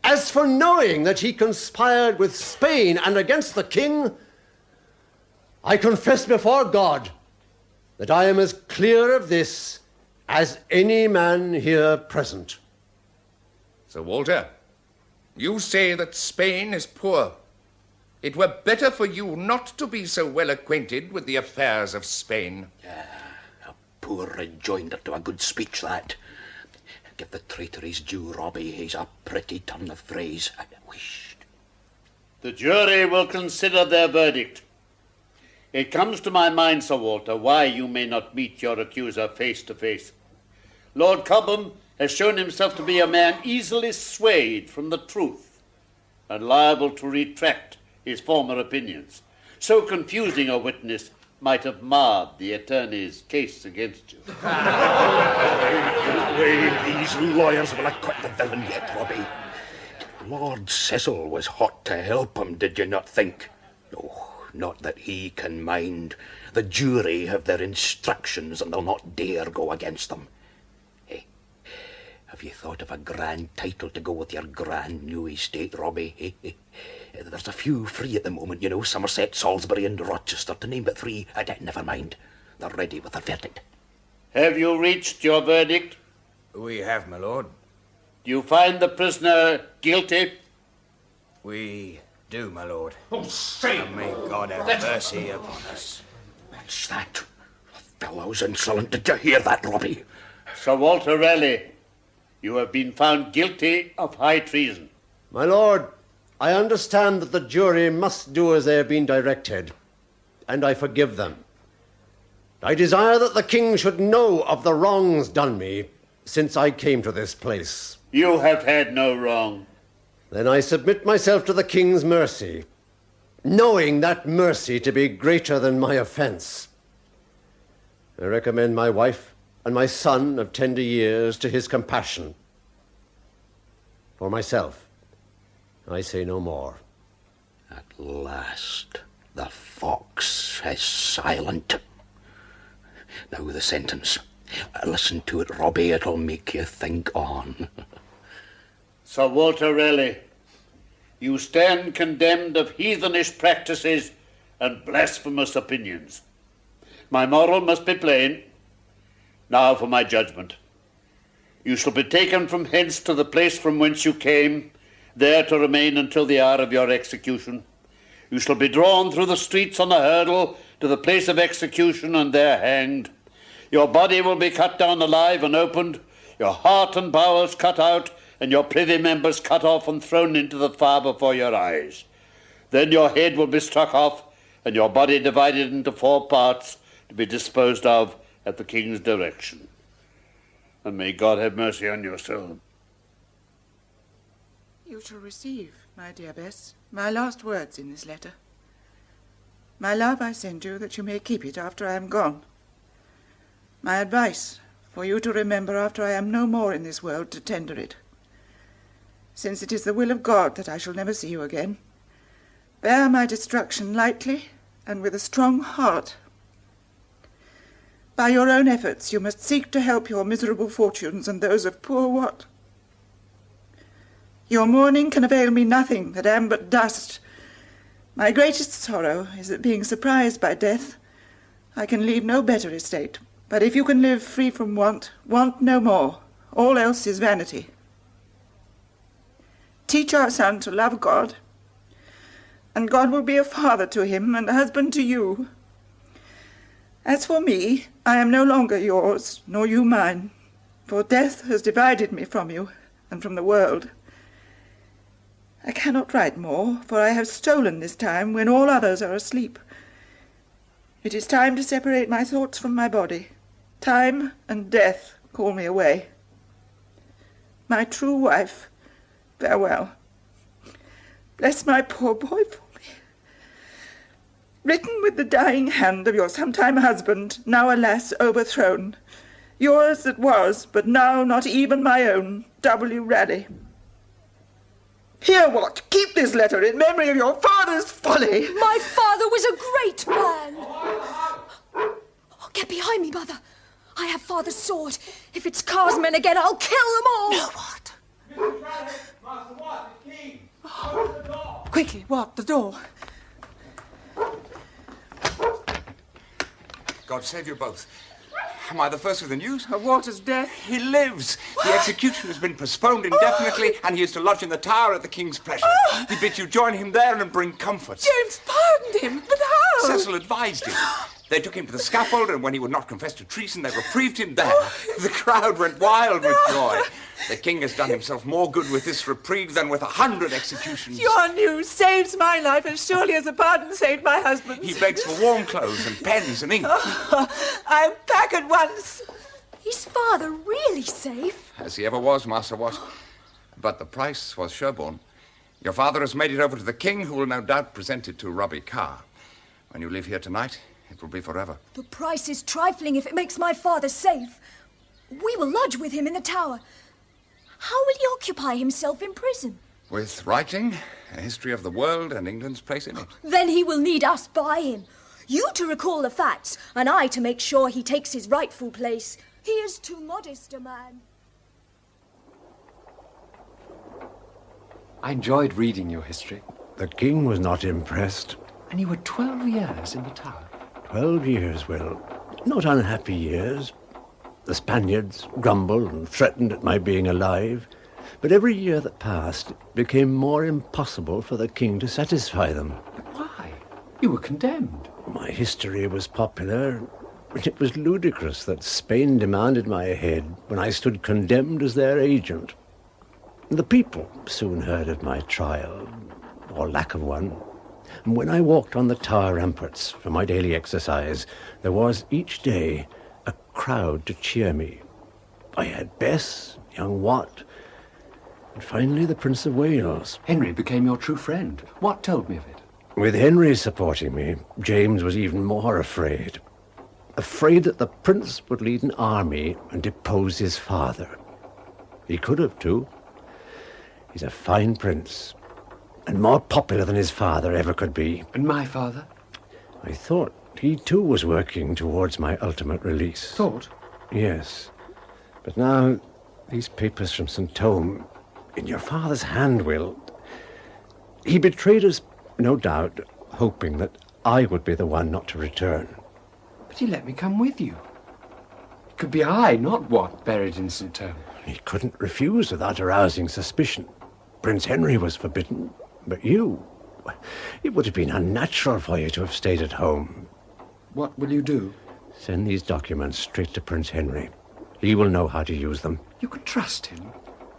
As for knowing that he conspired with Spain and against the king, I confess before God that I am as clear of this as any man here present. Sir Walter, you say that Spain is poor. It were better for you not to be so well acquainted with the affairs of Spain. A poor rejoinder to a good speech, that. Give the traitor his due, Robbie. He's a pretty turn of phrase. I wished. The jury will consider their verdict. It comes to my mind, Sir Walter, why you may not meet your accuser face to face. Lord Cobham has shown himself to be a man easily swayed from the truth and liable to retract his former opinions. So confusing a witness might have marred the attorney's case against you. These lawyers will acquit the villain yet, Robbie. Lord Cecil was hot to help him, did you not think? No, not that he can mind. The jury have their instructions and they'll not dare go against them. Hey, have you thought of a grand title to go with your grand new estate, Robbie? Hey, there's a few free at the moment, you know, Somerset, Salisbury and Rochester, to name but 3. Never mind, they're ready with their verdict. Have you reached your verdict? We have, my lord. Do you find the prisoner guilty? We do, my lord. Oh, say! And may God have mercy upon us. What's that? The fellow's insolent. Did you hear that, Robbie? Sir Walter Ralegh, you have been found guilty of high treason. My lord, I understand that the jury must do as they have been directed, and I forgive them. I desire that the king should know of the wrongs done me since I came to this place. You have had no wrong. Then I submit myself to the king's mercy, knowing that mercy to be greater than my offence. I recommend my wife and my son of tender years to his compassion. For myself, I say no more. At last, the fox is silent. Now the sentence. Listen to it, Robbie, it'll make you think on. Sir Walter Ralegh, you stand condemned of heathenish practices and blasphemous opinions. My moral must be plain. Now for my judgment. You shall be taken from hence to the place from whence you came, there to remain until the hour of your execution. You shall be drawn through the streets on a hurdle to the place of execution and there hanged. Your body will be cut down alive and opened, your heart and bowels cut out, and your privy members cut off and thrown into the fire before your eyes. Then your head will be struck off, and your body divided into 4 parts to be disposed of at the king's direction. And may God have mercy on your soul. You shall receive, my dear Bess, my last words in this letter. My love I send you that you may keep it after I am gone. My advice for you to remember after I am no more in this world to tender it. Since it is the will of God that I shall never see you again, bear my destruction lightly and with a strong heart. By your own efforts you must seek to help your miserable fortunes and those of poor Wat. Your mourning can avail me nothing that am but dust. My greatest sorrow is that being surprised by death, I can leave no better estate. But if you can live free from want, want no more. All else is vanity. Teach our son to love God, and God will be a father to him and a husband to you. As for me, I am no longer yours, nor you mine, for death has divided me from you and from the world. I cannot write more, for I have stolen this time when all others are asleep. It is time to separate my thoughts from my body. Time and death call me away. My true wife, farewell. Bless my poor boy for me. Written with the dying hand of your sometime husband, now alas overthrown. Yours that was, but now not even my own, W. Ralegh. Hear what? Keep this letter in memory of your father's folly. My father was a great man. Oh, get behind me, Mother. I have father's sword. If it's Carr's men again, I'll kill them all. No, what? Master Wat, the king. Close the door. Quickly, Wat, the door. God save you both. Am I the first with the news? Of Walter's death? He lives. What? The execution has been postponed indefinitely, and he is to lodge in the tower at the king's pleasure. He bids you join him there and bring comfort. James pardoned him, but how? Cecil advised him. They took him to the scaffold, and when he would not confess to treason, they reprieved him there. The crowd went wild with joy. The king has done himself more good with this reprieve than with 100 executions. Your news saves my life as surely as the pardon saved my husband's. He begs for warm clothes and pens and ink. I'll pack at once. Is father really safe? As he ever was, Master Wat. But the price was Sherborne. Your father has made it over to the king, who will no doubt present it to Robbie Carr. When you leave here tonight, it will be forever. The price is trifling if it makes my father safe. We will lodge with him in the tower. How will he occupy himself in prison? With writing, a history of the world and England's place in it. Then he will need us by him. You to recall the facts, and I to make sure he takes his rightful place. He is too modest a man. I enjoyed reading your history. The king was not impressed. And you were 12 years in the tower. 12 years, well, not unhappy years. The Spaniards grumbled and threatened at my being alive, but every year that passed it became more impossible for the king to satisfy them. But why? You were condemned. My history was popular, and it was ludicrous that Spain demanded my head when I stood condemned as their agent. The people soon heard of my trial, or lack of one. And when I walked on the tower ramparts for my daily exercise, there was each day a crowd to cheer me. I had Bess, young Wat, and finally the Prince of Wales. Henry became your true friend. Wat told me of it. With Henry supporting me, James was even more afraid. Afraid that the prince would lead an army and depose his father. He could have, too. He's a fine prince, and more popular than his father ever could be. And my father? I thought he too was working towards my ultimate release. Thought? Yes. But now, these papers from St. Thome, in your father's hand, Will. He betrayed us, no doubt, hoping that I would be the one not to return. But he let me come with you. It could be I, not Wat, buried in St. Thome. He couldn't refuse without arousing suspicion. Prince Henry was forbidden, but you... It would have been unnatural for you to have stayed at home. What will you do? Send these documents straight to Prince Henry. He will know how to use them. You can trust him?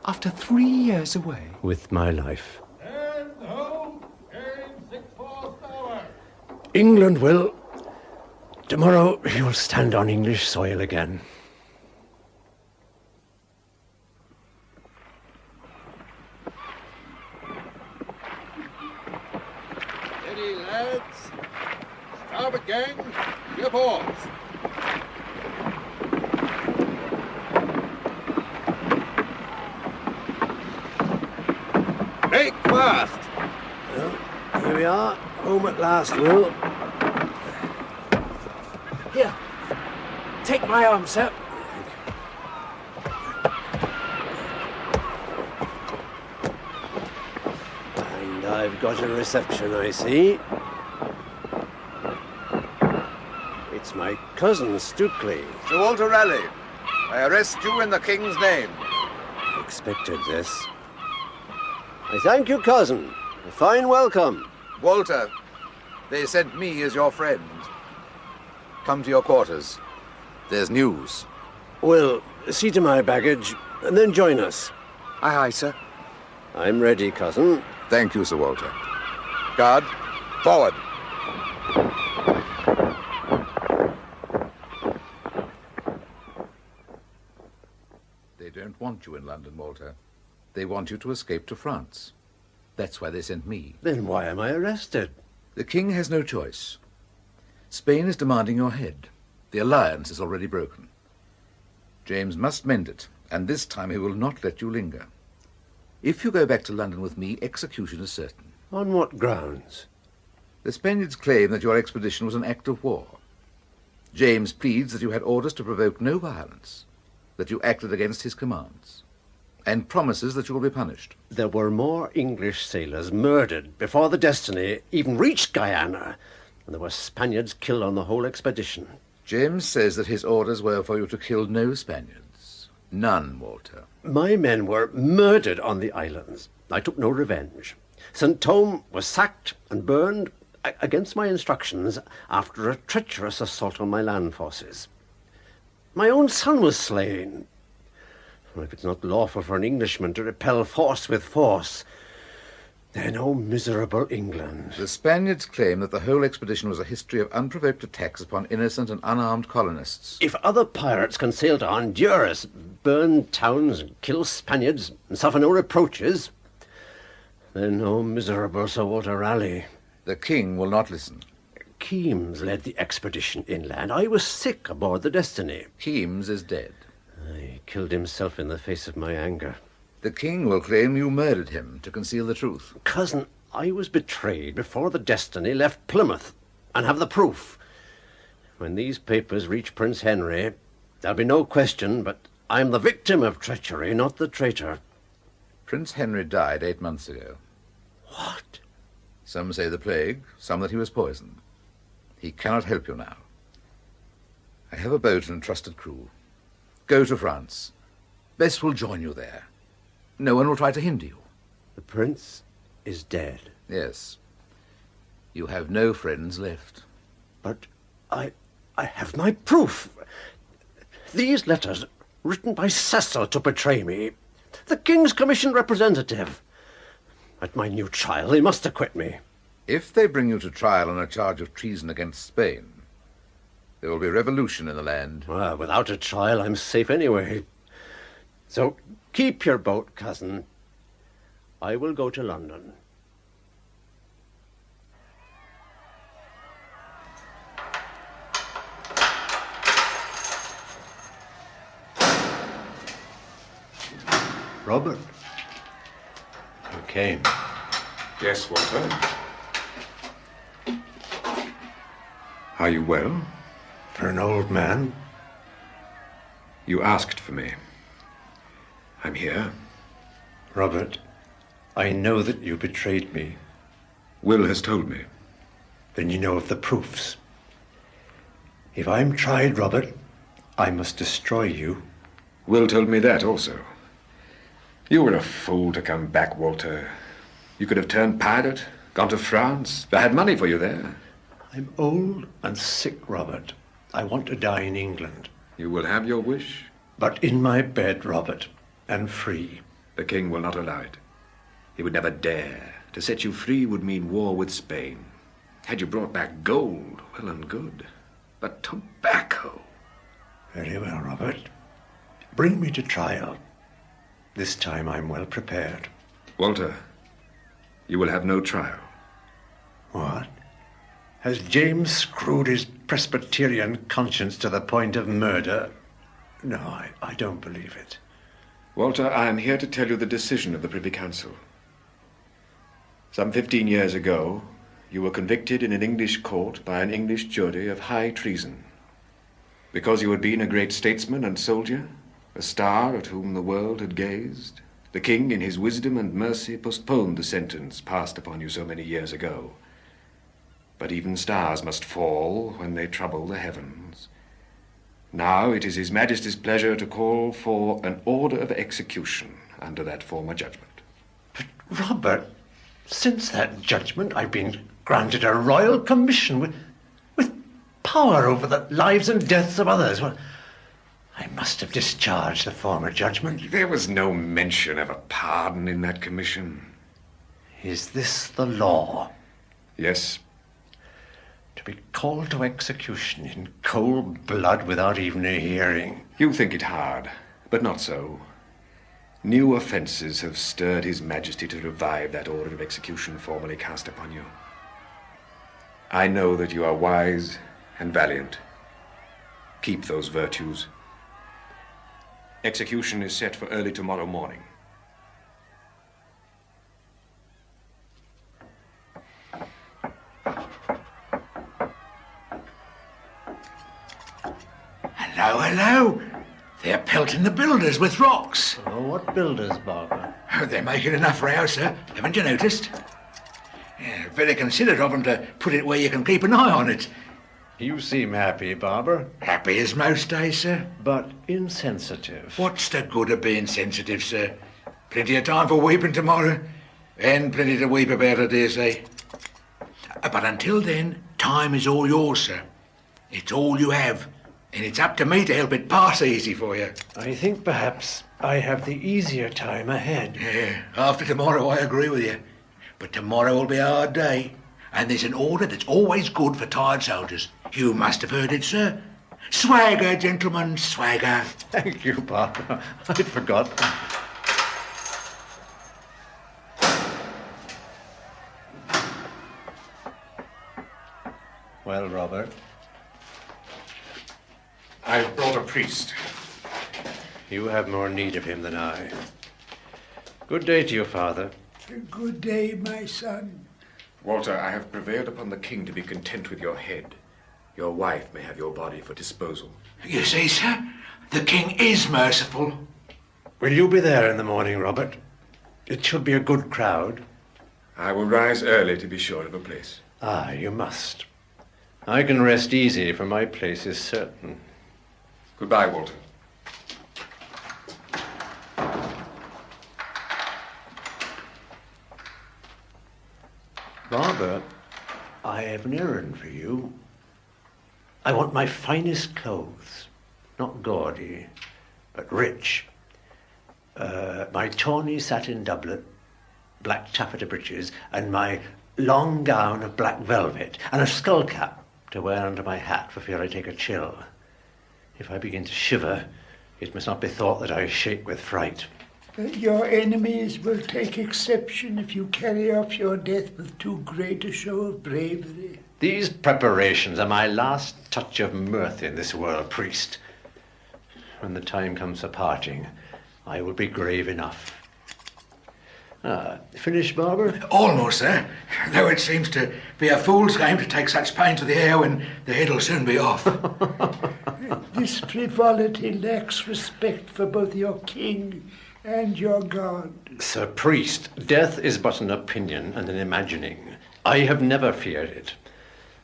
After 3 years away? With my life. And home, carrying 6/4 hour. England will... Tomorrow you'll stand on English soil again. Steady, lads. Starboard gang, your oars. Make fast. Well, here we are, home at last, Will. Here, take my arm, sir. And I've got a reception, I see. It's my cousin, Stukely. Sir Walter Ralegh, I arrest you in the King's name. Expected this. I thank you, cousin. A fine welcome. Walter, they sent me as your friend. Come to your quarters. There's news. Will, see to my baggage, and then join us. Aye, aye, sir. I'm ready, cousin. Thank you, Sir Walter. Guard, forward. They don't want you in London, Walter. They want you to escape to France. That's why they sent me. Then why am I arrested? The king has no choice. Spain is demanding your head. The alliance is already broken. James must mend it, and this time he will not let you linger. If you go back to London with me, execution is certain. On what grounds? The Spaniards claim that your expedition was an act of war. James pleads that you had orders to provoke no violence, that you acted against his commands, and promises that you will be punished. There were more English sailors murdered before the Destiny even reached Guyana, and there were Spaniards killed on the whole expedition. James says that his orders were for you to kill no Spaniards. None, Walter. My men were murdered on the islands. I took no revenge. St. Thome was sacked and burned against my instructions after a treacherous assault on my land forces. My own son was slain. If it's not lawful for an Englishman to repel force with force, then, oh, miserable England. The Spaniards claim that the whole expedition was a history of unprovoked attacks upon innocent and unarmed colonists. If other pirates can sail to Honduras, burn towns, and kill Spaniards, and suffer no reproaches, then, oh, miserable Sir Walter Ralegh. The king will not listen. Keames led the expedition inland. I was sick aboard the Destiny. Keames is dead. He killed himself in the face of my anger. The king will claim you murdered him to conceal the truth. Cousin, I was betrayed before the Destiny left Plymouth, and have the proof. When these papers reach Prince Henry, there'll be no question, but I'm the victim of treachery, not the traitor. Prince Henry died 8 months ago. What? Some say the plague, some that he was poisoned. He cannot help you now. I have a boat and a trusted crew. Go to France. Bess will join you there. No one will try to hinder you. The prince is dead. Yes. You have no friends left. But I have my proof. These letters, written by Cecil to betray me. The king's commissioned representative. At my new trial, they must acquit me. If they bring you to trial on a charge of treason against Spain, there will be revolution in the land. Well, without a trial, I'm safe anyway. So keep your boat, cousin. I will go to London. Robert, you came. Yes, Walter. Are you well? For an old man. You asked for me. I'm here. Robert, I know that you betrayed me. Will has told me. Then you know of the proofs. If I'm tried, Robert, I must destroy you. Will told me that also. You were a fool to come back, Walter. You could have turned pirate, gone to France. I had money for you there. I'm old and sick, Robert. I want to die in England. You will have your wish. But in my bed, Robert, and free. The king will not allow it. He would never dare. To set you free would mean war with Spain. Had you brought back gold, well and good. But tobacco... Very well, Robert. Bring me to trial. This time I'm well prepared. Walter, you will have no trial. What? Has James screwed his Presbyterian conscience to the point of murder? No, I don't believe it. Walter, I am here to tell you the decision of the Privy Council. Some 15 years ago, you were convicted in an English court by an English jury of high treason. Because you had been a great statesman and soldier, a star at whom the world had gazed, the king, in his wisdom and mercy, postponed the sentence passed upon you so many years ago. But even stars must fall when they trouble the heavens. Now it is His Majesty's pleasure to call for an order of execution under that former judgment. But, Robert, since that judgment I've been granted a royal commission with power over the lives and deaths of others. Well, I must have discharged the former judgment. There was no mention of a pardon in that commission. Is this the law? Yes. To be called to execution in cold blood without even a hearing. You think it hard, but not so. New offences have stirred His Majesty to revive that order of execution formerly cast upon you. I know that you are wise and valiant. Keep those virtues. Execution is set for early tomorrow morning. Hello, hello. They're pelting the builders with rocks. Oh, what builders, Barber? Oh, they're making enough row, sir. Haven't you noticed? Yeah, very considerate of them to put it where you can keep an eye on it. You seem happy, Barber. Happy as most days, sir. But insensitive. What's the good of being sensitive, sir? Plenty of time for weeping tomorrow. And plenty to weep about, I dare say. But until then, time is all yours, sir. It's all you have. And it's up to me to help it pass easy for you. I think perhaps I have the easier time ahead. Yeah, after tomorrow I agree with you. But tomorrow will be a hard day. And there's an order that's always good for tired soldiers. You must have heard it, sir. Swagger, gentlemen, swagger. Thank you, Barber. I'd forgotten. Well, Robert? I've brought a priest. You have more need of him than I. Good day to you, Father. Good day, my son. Walter, I have prevailed upon the king to be content with your head. Your wife may have your body for disposal. You see, sir, the king is merciful. Will you be there in the morning, Robert? It should be a good crowd. I will rise early to be sure of a place. Ah, you must. I can rest easy, for my place is certain. Goodbye, Walter. Barber, I have an errand for you. I want my finest clothes, not gaudy, but rich. My tawny satin doublet, black taffeta breeches, and my long gown of black velvet, and a skull cap to wear under my hat for fear I take a chill. If I begin to shiver, it must not be thought that I shake with fright. Your enemies will take exception if you carry off your death with too great a show of bravery. These preparations are my last touch of mirth in this world, priest. When the time comes for parting, I will be grave enough. Finished, Barber? Almost, sir. Though it seems to be a fool's game to take such pains with the hair when the head will soon be off. This frivolity lacks respect for both your king and your God. Sir Priest, death is but an opinion and an imagining. I have never feared it.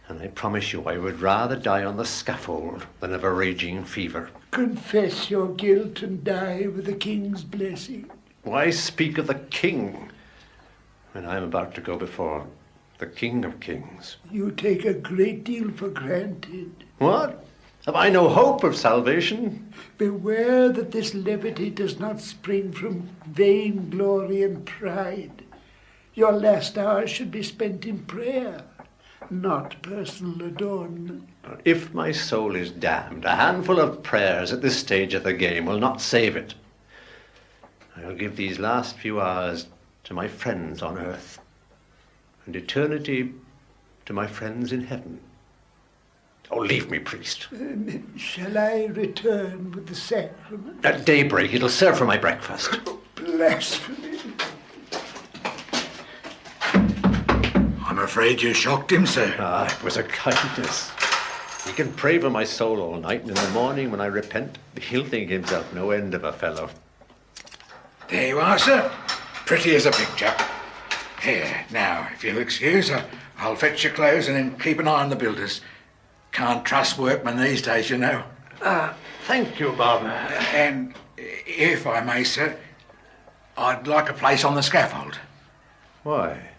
And I promise you I would rather die on the scaffold than of a raging fever. Confess your guilt and die with the king's blessing. Why speak of the king when I am about to go before the King of Kings? You take a great deal for granted. What? Have I no hope of salvation? Beware that this levity does not spring from vain glory and pride. Your last hours should be spent in prayer, not personal adornment. If my soul is damned, a handful of prayers at this stage of the game will not save it. I'll give these last few hours to my friends on earth, and eternity to my friends in heaven. Oh, leave me, priest. Shall I return with the sacrament? At daybreak, it'll serve for my breakfast. Blasphemy. I'm afraid you shocked him, sir. Ah, it was a kindness. He can pray for my soul all night, and in the morning when I repent, he'll think himself no end of a fellow. There you are, sir. Pretty as a picture. Here, now, if you'll excuse, I'll fetch your clothes and then keep an eye on the builders. Can't trust workmen these days, you know. Thank you, Barber. And if I may, sir, I'd like a place on the scaffold. Why?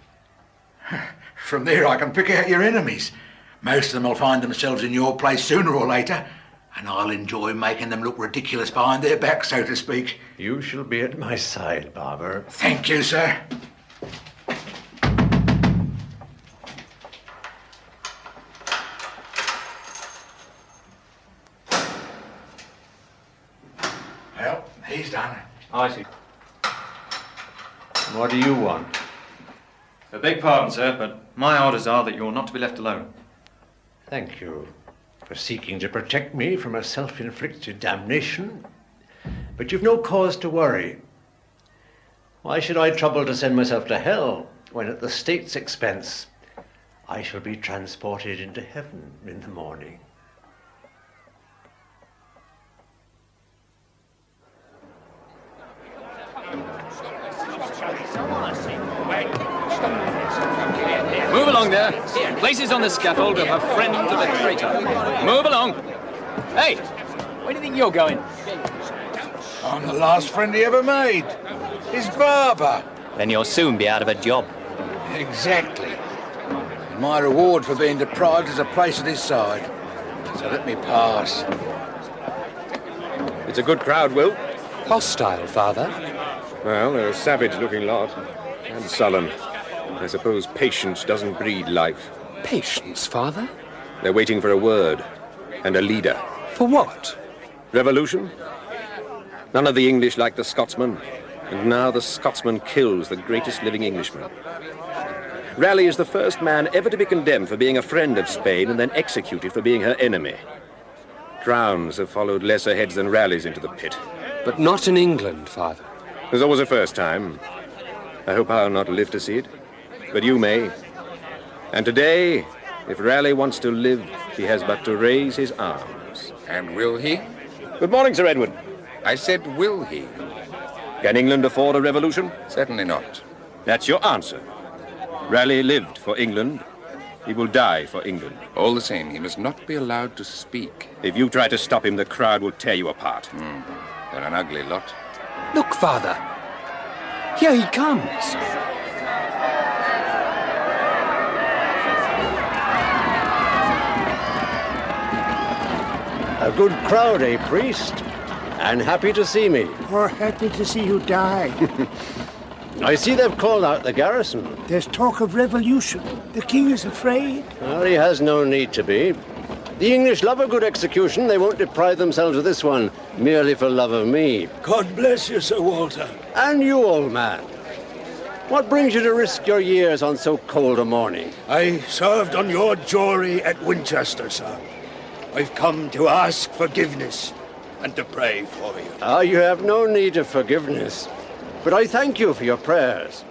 From there I can pick out your enemies. Most of them will find themselves in your place sooner or later, and I'll enjoy making them look ridiculous behind their back, so to speak. You shall be at my side, Barber. Thank you, sir. Well, he's done. I see. What do you want? I beg pardon, sir, but my orders are that you're not to be left alone. Thank you for seeking to protect me from a self-inflicted damnation. But you've no cause to worry. Why should I trouble to send myself to hell when at the state's expense I shall be transported into heaven in the morning? Move along there. Places on the scaffold of a friend of the traitor. Move along. Hey, where do you think you're going? I'm the last friend he ever made. His barber. Then you'll soon be out of a job. Exactly. And my reward for being deprived is a place at his side. So let me pass. It's a good crowd, Will. Hostile, Father? Well, they're a savage-looking lot. And sullen. I suppose patience doesn't breed life. Patience, Father? They're waiting for a word. And a leader. For what? Revolution? None of the English like the Scotsman. And now the Scotsman kills the greatest living Englishman. Ralegh is the first man ever to be condemned for being a friend of Spain and then executed for being her enemy. Crowns have followed lesser heads than Ralegh's into the pit. But not in England, Father. There's always a first time. I hope I'll not live to see it. But you may. And today, if Ralegh wants to live, he has but to raise his arms. And will he? Good morning, Sir Edward. I said, will he? Can England afford a revolution? Certainly not. That's your answer. Ralegh lived for England. He will die for England. All the same, he must not be allowed to speak. If you try to stop him, the crowd will tear you apart. They're an ugly lot. Look, Father. Here he comes. A good crowd, eh, priest? And happy to see me. Or happy to see you die. I see they've called out the garrison. There's talk of revolution. The king is afraid. Well, he has no need to be. The English love a good execution. They won't deprive themselves of this one merely for love of me. God bless you, Sir Walter. And you, old man. What brings you to risk your years on so cold a morning? I served on your jury at Winchester, sir. I've come to ask forgiveness and to pray for you. Ah, you have no need of forgiveness. But I thank you for your prayers.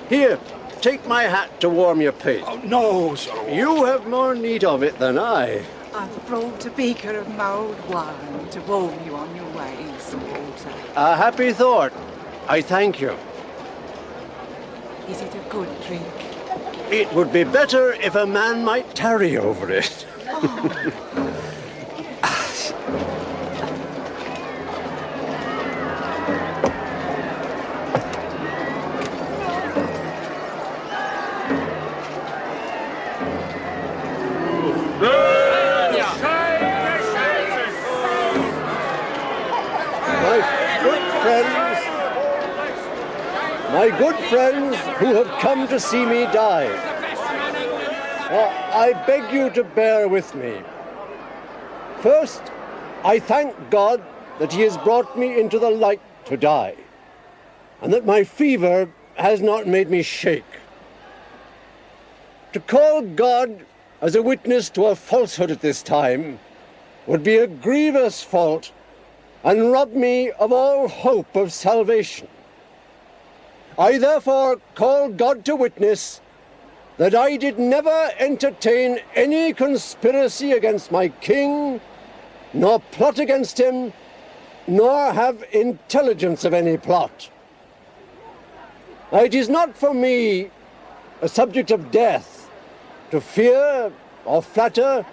Here, take my hat to warm your pate. Oh, no, Sir Walter. You have more need of it than I. I've brought a beaker of mulled wine to warm you on your way, Sir Walter. A happy thought. I thank you. Is it a good drink? It would be better if a man might tarry over it. My good friends who have come to see me die, I beg you to bear with me. First, I thank God that he has brought me into the light to die, and that my fever has not made me shake. To call God as a witness to a falsehood at this time would be a grievous fault and rob me of all hope of salvation. I therefore call God to witness that I did never entertain any conspiracy against my king, nor plot against him, nor have intelligence of any plot. It is not for me a subject of death to fear or flatter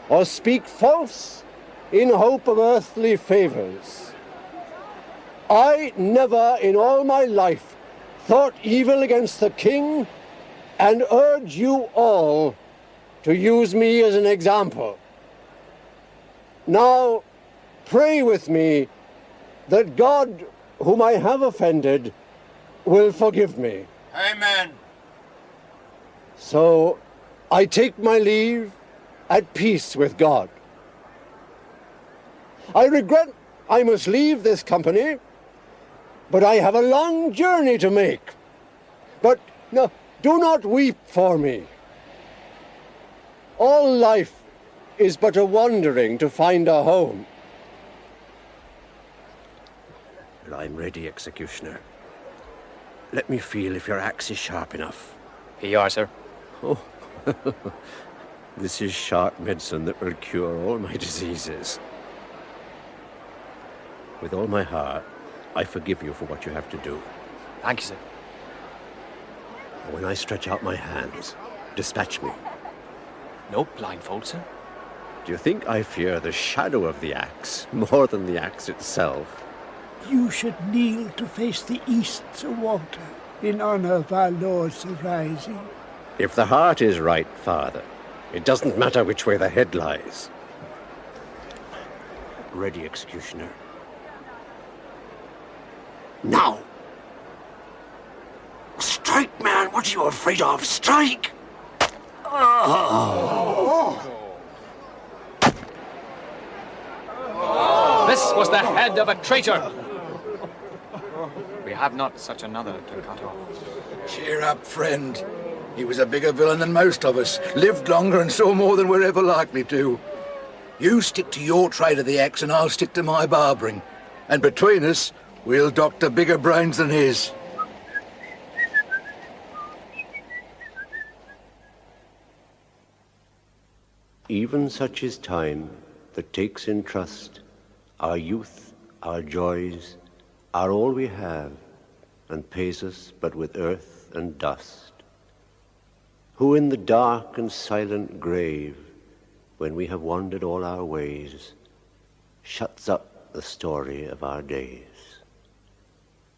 or speak false in hope of earthly favors. I never in all my life thought evil against the king, and urge you all to use me as an example. Now, pray with me that God, whom I have offended, will forgive me. Amen. So, I take my leave at peace with God. I regret I must leave this company, but I have a long journey to make. But no, do not weep for me. All life is but a wandering to find a home. I'm ready, executioner. Let me feel if your axe is sharp enough. Here you are, sir. Oh, this is sharp medicine that will cure all my diseases. With all my heart, I forgive you for what you have to do. Thank you, sir. When I stretch out my hands, dispatch me. No blindfold, sir. Do you think I fear the shadow of the axe more than the axe itself? You should kneel to face the east, Sir Walter, in honor of our Lord's arising. If the heart is right, Father, it doesn't matter which way the head lies. Ready, executioner. Now! Strike, man! What are you afraid of? Strike! This was the head of a traitor. We have not such another to cut off. Cheer up, friend. He was a bigger villain than most of us, lived longer and saw more than we're ever likely to. You stick to your trade of the axe and I'll stick to my barbering. And between us, we'll doctor bigger brains than his. Even such is time that takes in trust our youth, our joys, are all we have, and pays us but with earth and dust. Who in the dark and silent grave, when we have wandered all our ways, shuts up the story of our days.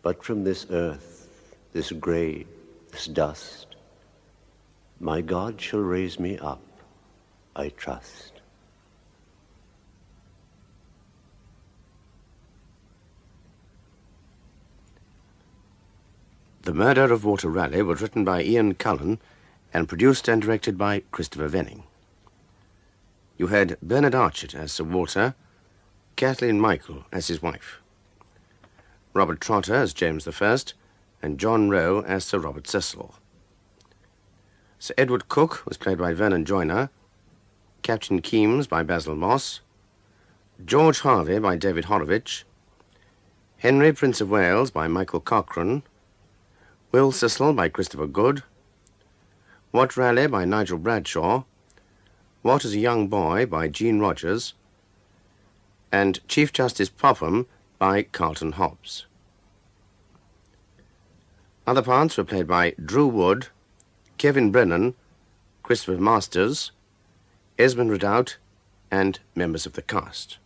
But from this earth, this grave, this dust, my God shall raise me up, I trust. The Murder of Walter Ralegh was written by Ian Cullen and produced and directed by Christopher Venning. You had Bernard Archett as Sir Walter, Kathleen Michael as his wife, Robert Trotter as James I, and John Rowe as Sir Robert Cecil. Sir Edward Cook was played by Vernon Joyner, Captain Keames by Basil Moss, George Harvey by David Horowitz, Henry, Prince of Wales by Michael Cochrane, Will Cecil by Christopher Good, Wat Ralegh by Nigel Bradshaw, What as a Young Boy by Jean Rogers, and Chief Justice Popham by Carlton Hobbs. Other parts were played by Drew Wood, Kevin Brennan, Christopher Masters, Esmond Ridout, and members of the cast.